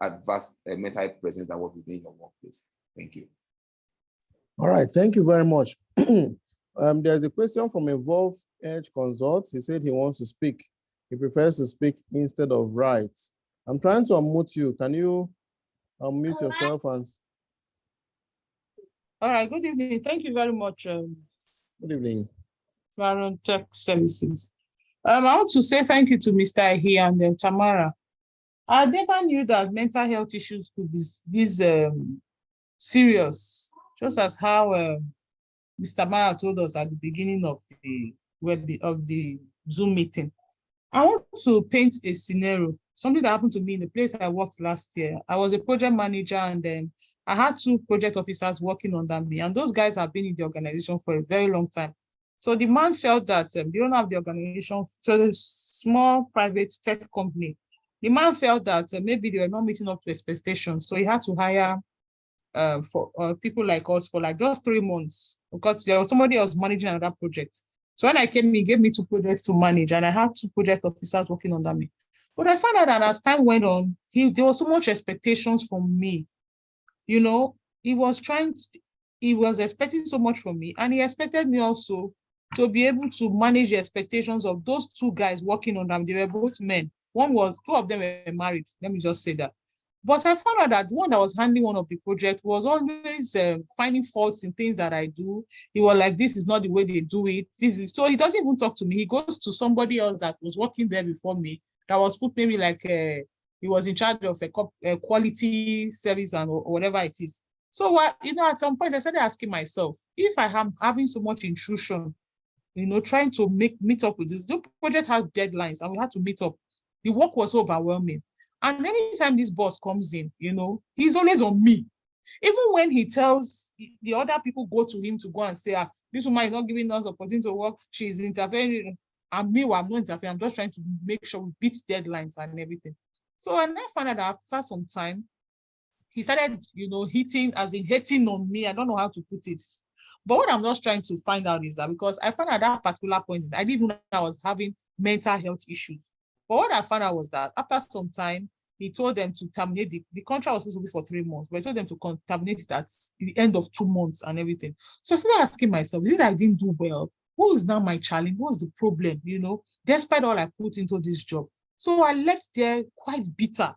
adverse mental health presence that was within your workplace. Thank you. All right, thank you very much. There's a question from Evolve Edge Consult. He said he wants to speak. He prefers to speak instead of write. I'm trying to unmute you. Can you unmute yourself? And all right, good evening. Thank you very much. Good evening. Faron Tech Services. I want to say thank you to Mr. Ahi and Tamara. I never knew that mental health issues could be this serious, just as how Mr. Tamara told us at the beginning of the Zoom meeting. I want to paint a scenario, something that happened to me in the place I worked last year. I was a project manager, and then I had 2 project officers working under me, and those guys have been in the organization for a very long time. So the man felt that the owner of the organization, so the small private tech company, the man felt that maybe they were not meeting up to expectations. So he had to hire for people like us for like just 3 months, because there was somebody else managing another project. So when I came, he gave me 2 projects to manage, and I had 2 project officers working under me. But I found out that as time went on, there was so much expectations from me. You know, he was expecting so much from me, and he expected me also to be able to manage the expectations of those 2 guys working on them. They were both men. 2 of them were married. Let me just say that. But I found out that the one that was handling one of the projects was always finding faults in things that I do. He was like, this is not the way they do it. So he doesn't even talk to me. He goes to somebody else that was working there before me, that was put maybe like he was in charge of a quality service and or whatever it is. So at some point I started asking myself, if I am having so much intrusion, trying to meet up with this, the project has deadlines and we had to meet up. The work was overwhelming. And anytime this boss comes in, he's always on me. Even when he tells the other people go to him to go and say, this woman is not giving us opportunity to work, she's interfering. And meanwhile, I'm not interfering, I'm just trying to make sure we beat deadlines and everything. So and I found out that after some time, he started, hating on me. I don't know how to put it. But what I'm just trying to find out is that, because I found out at that particular point, I didn't even know I was having mental health issues. But what I found out was that after some time, he told them to terminate the contract was supposed to be for 3 months, but he told them to terminate it at the end of 2 months and everything. So I started asking myself, is it that I didn't do well? What is now my challenge? What's the problem? Despite all I put into this job. So I left there quite bitter.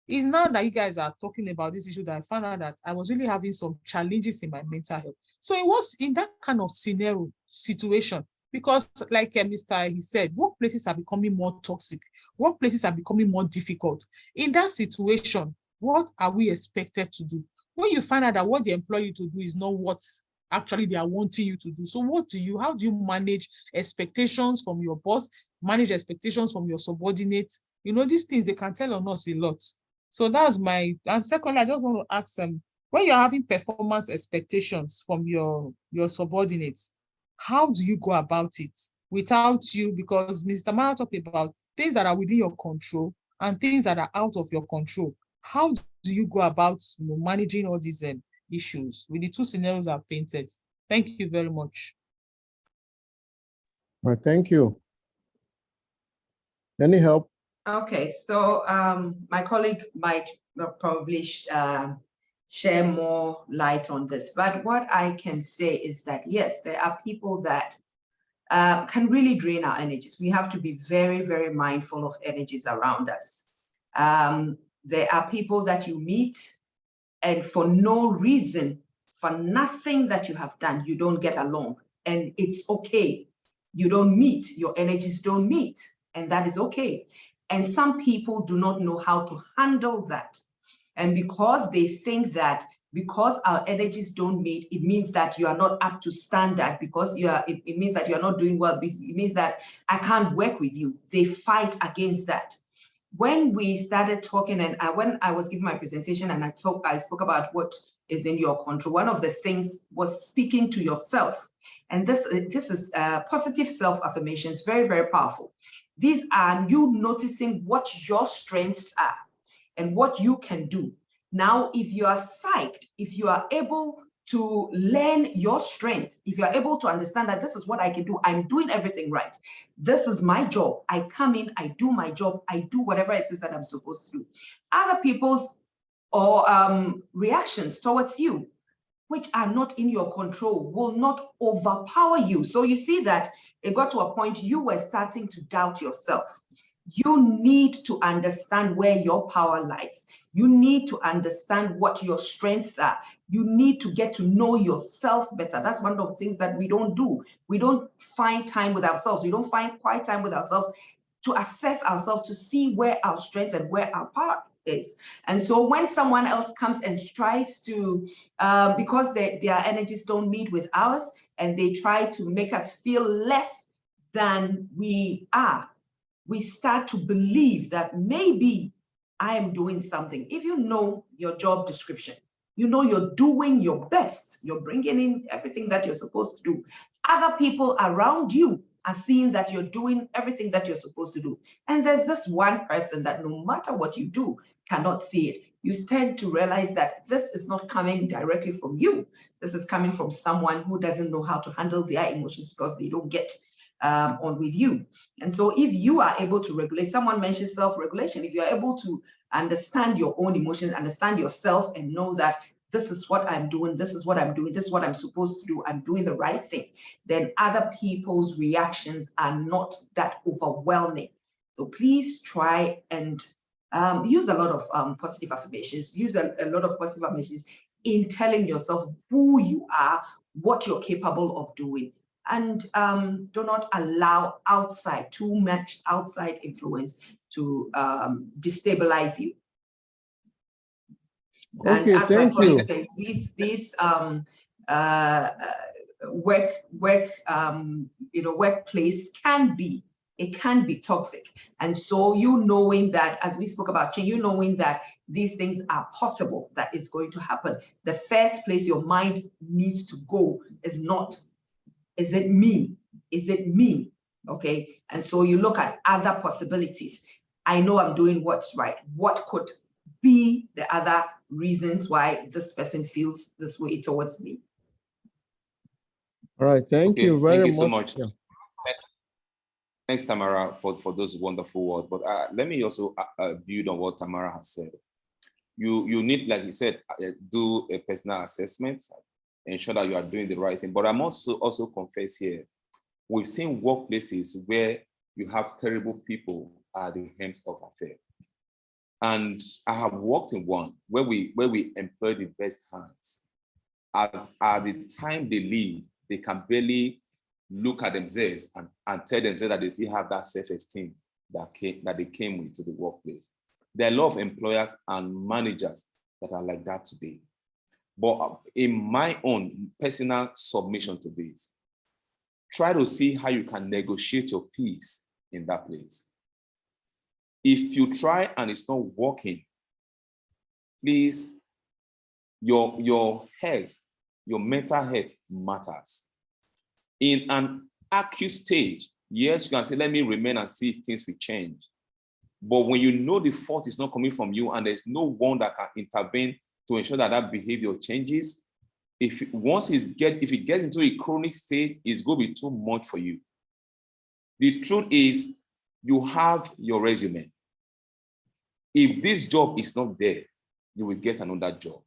It's now that you guys are talking about this issue that I found out that I was really having some challenges in my mental health. So it was in that kind of situation, because like he said, workplaces are becoming more toxic. Workplaces are becoming more difficult. In that situation, what are we expected to do? When you find out that what they employ you to do is not what actually they are wanting you to do. So how do you manage expectations from your boss, manage expectations from your subordinates? These things, they can tell on us a lot. So that's and secondly, I just want to ask when you're having performance expectations from your subordinates, how do you go about it without you? Because Mr. Mara talked about things that are within your control and things that are out of your control. How do you go about managing all these issues with the two scenarios I've painted? Thank you very much. All right, thank you. Any help? Okay, so my colleague might probably share more light on this, but what I can say is that yes, there are people that can really drain our energies. We have to be very, very mindful of energies around us. There are people that you meet and for no reason, for nothing that you have done, you don't get along, and it's okay. You don't meet, your energies don't meet, and that is okay. And some people do not know how to handle that. And because they think that because our energies don't meet, it means that you are not up to standard, because it means that you are not doing well, it means that I can't work with you. They fight against that. When we started talking, and when I was giving my presentation and I spoke about what is in your control, one of the things was speaking to yourself. And this is positive self-affirmations, very, very powerful. These are you noticing what your strengths are and what you can do. Now, if you are psyched, if you are able to learn your strength, if you are able to understand that this is what I can do, I'm doing everything right. This is my job. I come in, I do my job, I do whatever it is that I'm supposed to do. Other people's reactions towards you, which are not in your control, will not overpower you. So you see that it got to a point you were starting to doubt yourself. You need to understand where your power lies. You need to understand what your strengths are. You need to get to know yourself better. That's one of the things that we don't do. We don't find time with ourselves. We don't find quiet time with ourselves to assess ourselves, to see where our strengths and where our power is. And so when someone else comes and tries to, because their energies don't meet with ours, and they try to make us feel less than we are, we start to believe that maybe I am doing something. If you know your job description, you know you're doing your best, you're bringing in everything that you're supposed to do. Other people around you are seeing that you're doing everything that you're supposed to do. And there's this one person that no matter what you do, cannot see it. You tend to realize that this is not coming directly from you. This is coming from someone who doesn't know how to handle their emotions because they don't get on with you. And so if you are able to regulate, someone mentioned self-regulation, if you're able to understand your own emotions, understand yourself, and know that this is what I'm doing, this is what I'm doing, this is what I'm supposed to do, I'm doing the right thing, then other people's reactions are not that overwhelming. So please try and use a lot of positive affirmations, use a lot of positive affirmations in telling yourself who you are, what you're capable of doing. And do not allow too much outside influence to destabilize you. Okay, and as thank my colleague you. says, these workplace can be toxic. And so you knowing that, as we spoke about change, you knowing that these things are possible, that is going to happen. The first place your mind needs to go is not, is it me? Is it me? Okay. And so you look at other possibilities. I know I'm doing what's right. What could be the other reasons why this person feels this way towards me? All right, thank you very Thank you so much. much. Yeah. Thanks, Tamara, for those wonderful words. But let me also build on what Tamara has said. You need, like you said, do a personal assessment, ensure that you are doing the right thing. But I'm also confess here, we've seen workplaces where you have terrible people at the helms of affairs. And I have worked in one where we employ the best hands. At the time they leave, they can barely look at themselves and tell themselves that they still have that self-esteem that they came with to the workplace. There are a lot of employers and managers that are like that today. But in my own personal submission to this, try to see how you can negotiate your peace in that place. If you try and it's not working, please your health, your mental health matters. In an acute stage, yes, you can say, let me remain and see if things will change. But when you know the fault is not coming from you and there's no one that can intervene to ensure that that behavior changes, if it gets into a chronic state, it's going to be too much for you. The truth is, you have your resume. If this job is not there, you will get another job.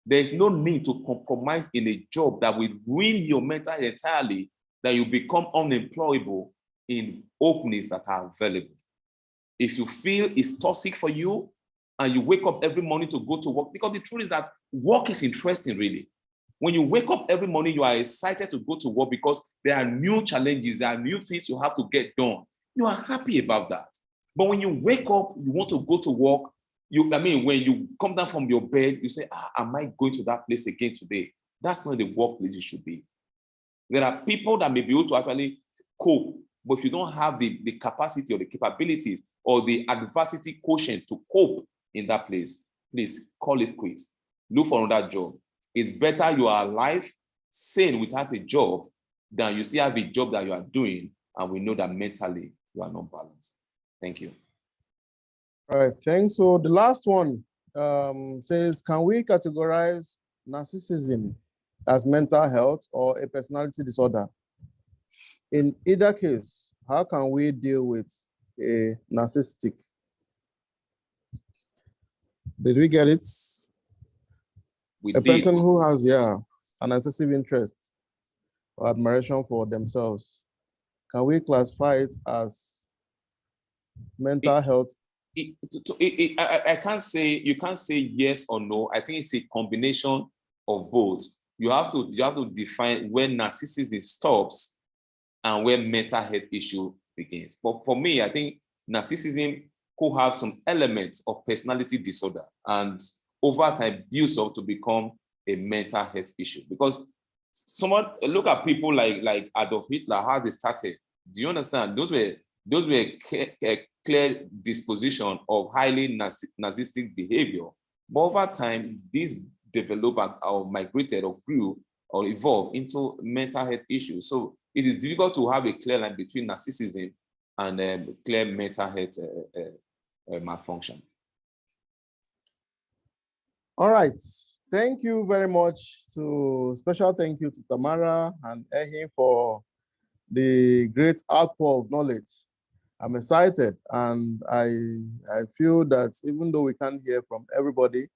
There's no need to compromise in a job that will ruin your mental health entirely, that you become unemployable in openings that are available. If you feel it's toxic for you and you wake up every morning to go to work, because the truth is that work is interesting, really. When you wake up every morning, you are excited to go to work because there are new challenges, there are new things you have to get done. You are happy about that. But when you wake up, you want to go to work, when you come down from your bed, you say, am I going to that place again today? That's not the workplace you should be. There are people that may be able to actually cope, but if you don't have the capacity or the capabilities or the adversity quotient to cope in that place, please call it quits. Look for another job. It's better you are alive, sane without a job, than you still have a job that you are doing, and we know that mentally you are not balanced. Thank you. All right, thanks. So the last one says, can we categorize narcissism as mental health or a personality disorder? In either case, how can we deal with a narcissistic? Did we get it? Person who has, an excessive interest or admiration for themselves. Can we classify it as mental health? I can't say, you can't say yes or no. I think it's a combination of both. You have to define where narcissism stops and where mental health issue begins. But for me, I think narcissism could have some elements of personality disorder and over time builds up to become a mental health issue. Because someone look at people like Adolf Hitler, how they started. Do you understand? Those were clear disposition of highly narcissistic behavior. But over time, these developed or migrated or grew or evolved into mental health issues. So it is difficult to have a clear line between narcissism and clear mental health malfunction. All right. Thank you very much. Special thank you to Tamara and Ehin for the great outpour of knowledge. I'm excited, and I feel that even though we can't hear from everybody,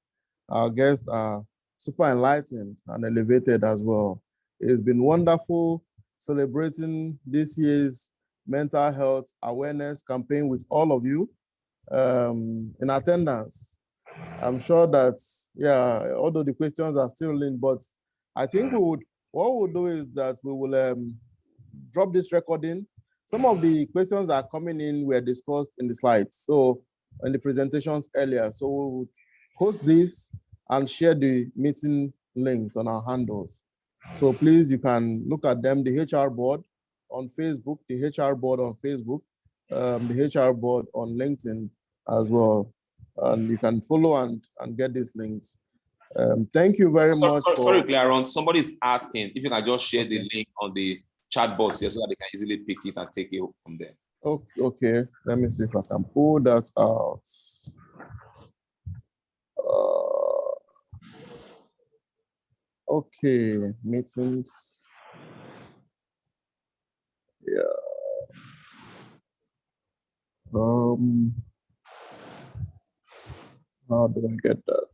our guests are super enlightened and elevated as well. It's been wonderful celebrating this year's mental health awareness campaign with all of you in attendance. I'm sure that, although the questions are still in, but I think what we'll do is that we will drop this recording. Some of the questions that are coming in were discussed in the slides, so in the presentations earlier. So we'll post this and share the meeting links on our handles. So please, you can look at them, the HR board on Facebook, the HR board on Facebook, the HR board on LinkedIn as well. And you can follow and get these links. Thank you very much. Sorry, Claron, somebody's asking if you can just share the link on the chat box here so that they can easily pick it and take it from there. Okay. Let me see if I can pull that out. Okay, meetings. Yeah. How do I get that?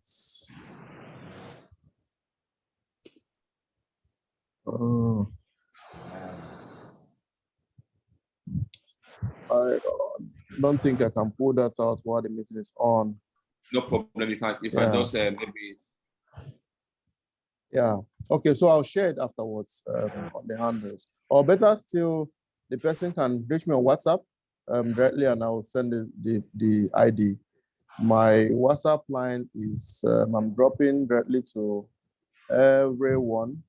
I don't think I can pull that out while the meeting is on. No problem. You can just maybe. Yeah. Okay. So I'll share it afterwards on the handles. Or better still, the person can reach me on WhatsApp directly, and I will send the ID. My WhatsApp line is I'm dropping directly to everyone.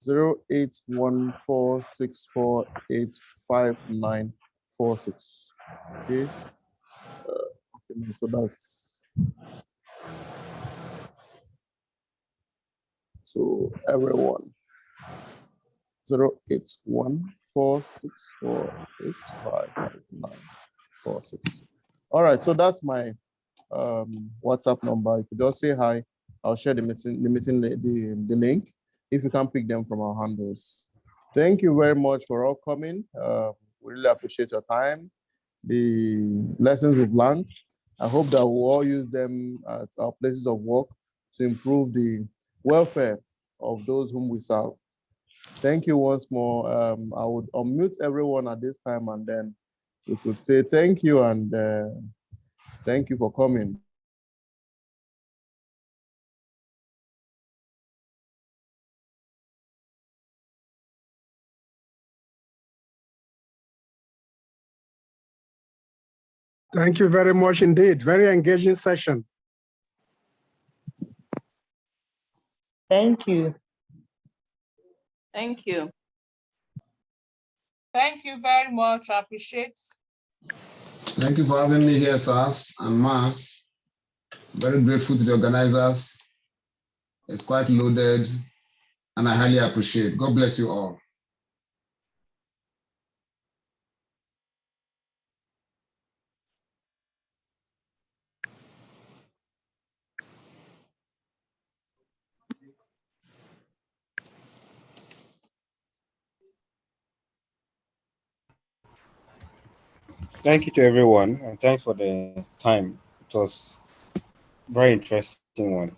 0814648596. Okay. Okay, so that's So everyone, 08146485596. All right, so that's my WhatsApp number. You could just say hi. I'll share the link if you can pick them from our handles. Thank you very much for all coming. We really appreciate your time, the lessons we've learned. I hope that we'll all use them at our places of work to improve the welfare of those whom we serve. Thank you once more. I would unmute everyone at this time, and then we could say thank you and thank you for coming. Thank you very much indeed. Very engaging session. Thank you. Thank you. Thank you very much. I appreciate. Thank you for having me here, SARS and MAS. Very grateful to the organizers. It's quite loaded, and I highly appreciate. God bless you all. Thank you to everyone, and thanks for the time. It was a very interesting one.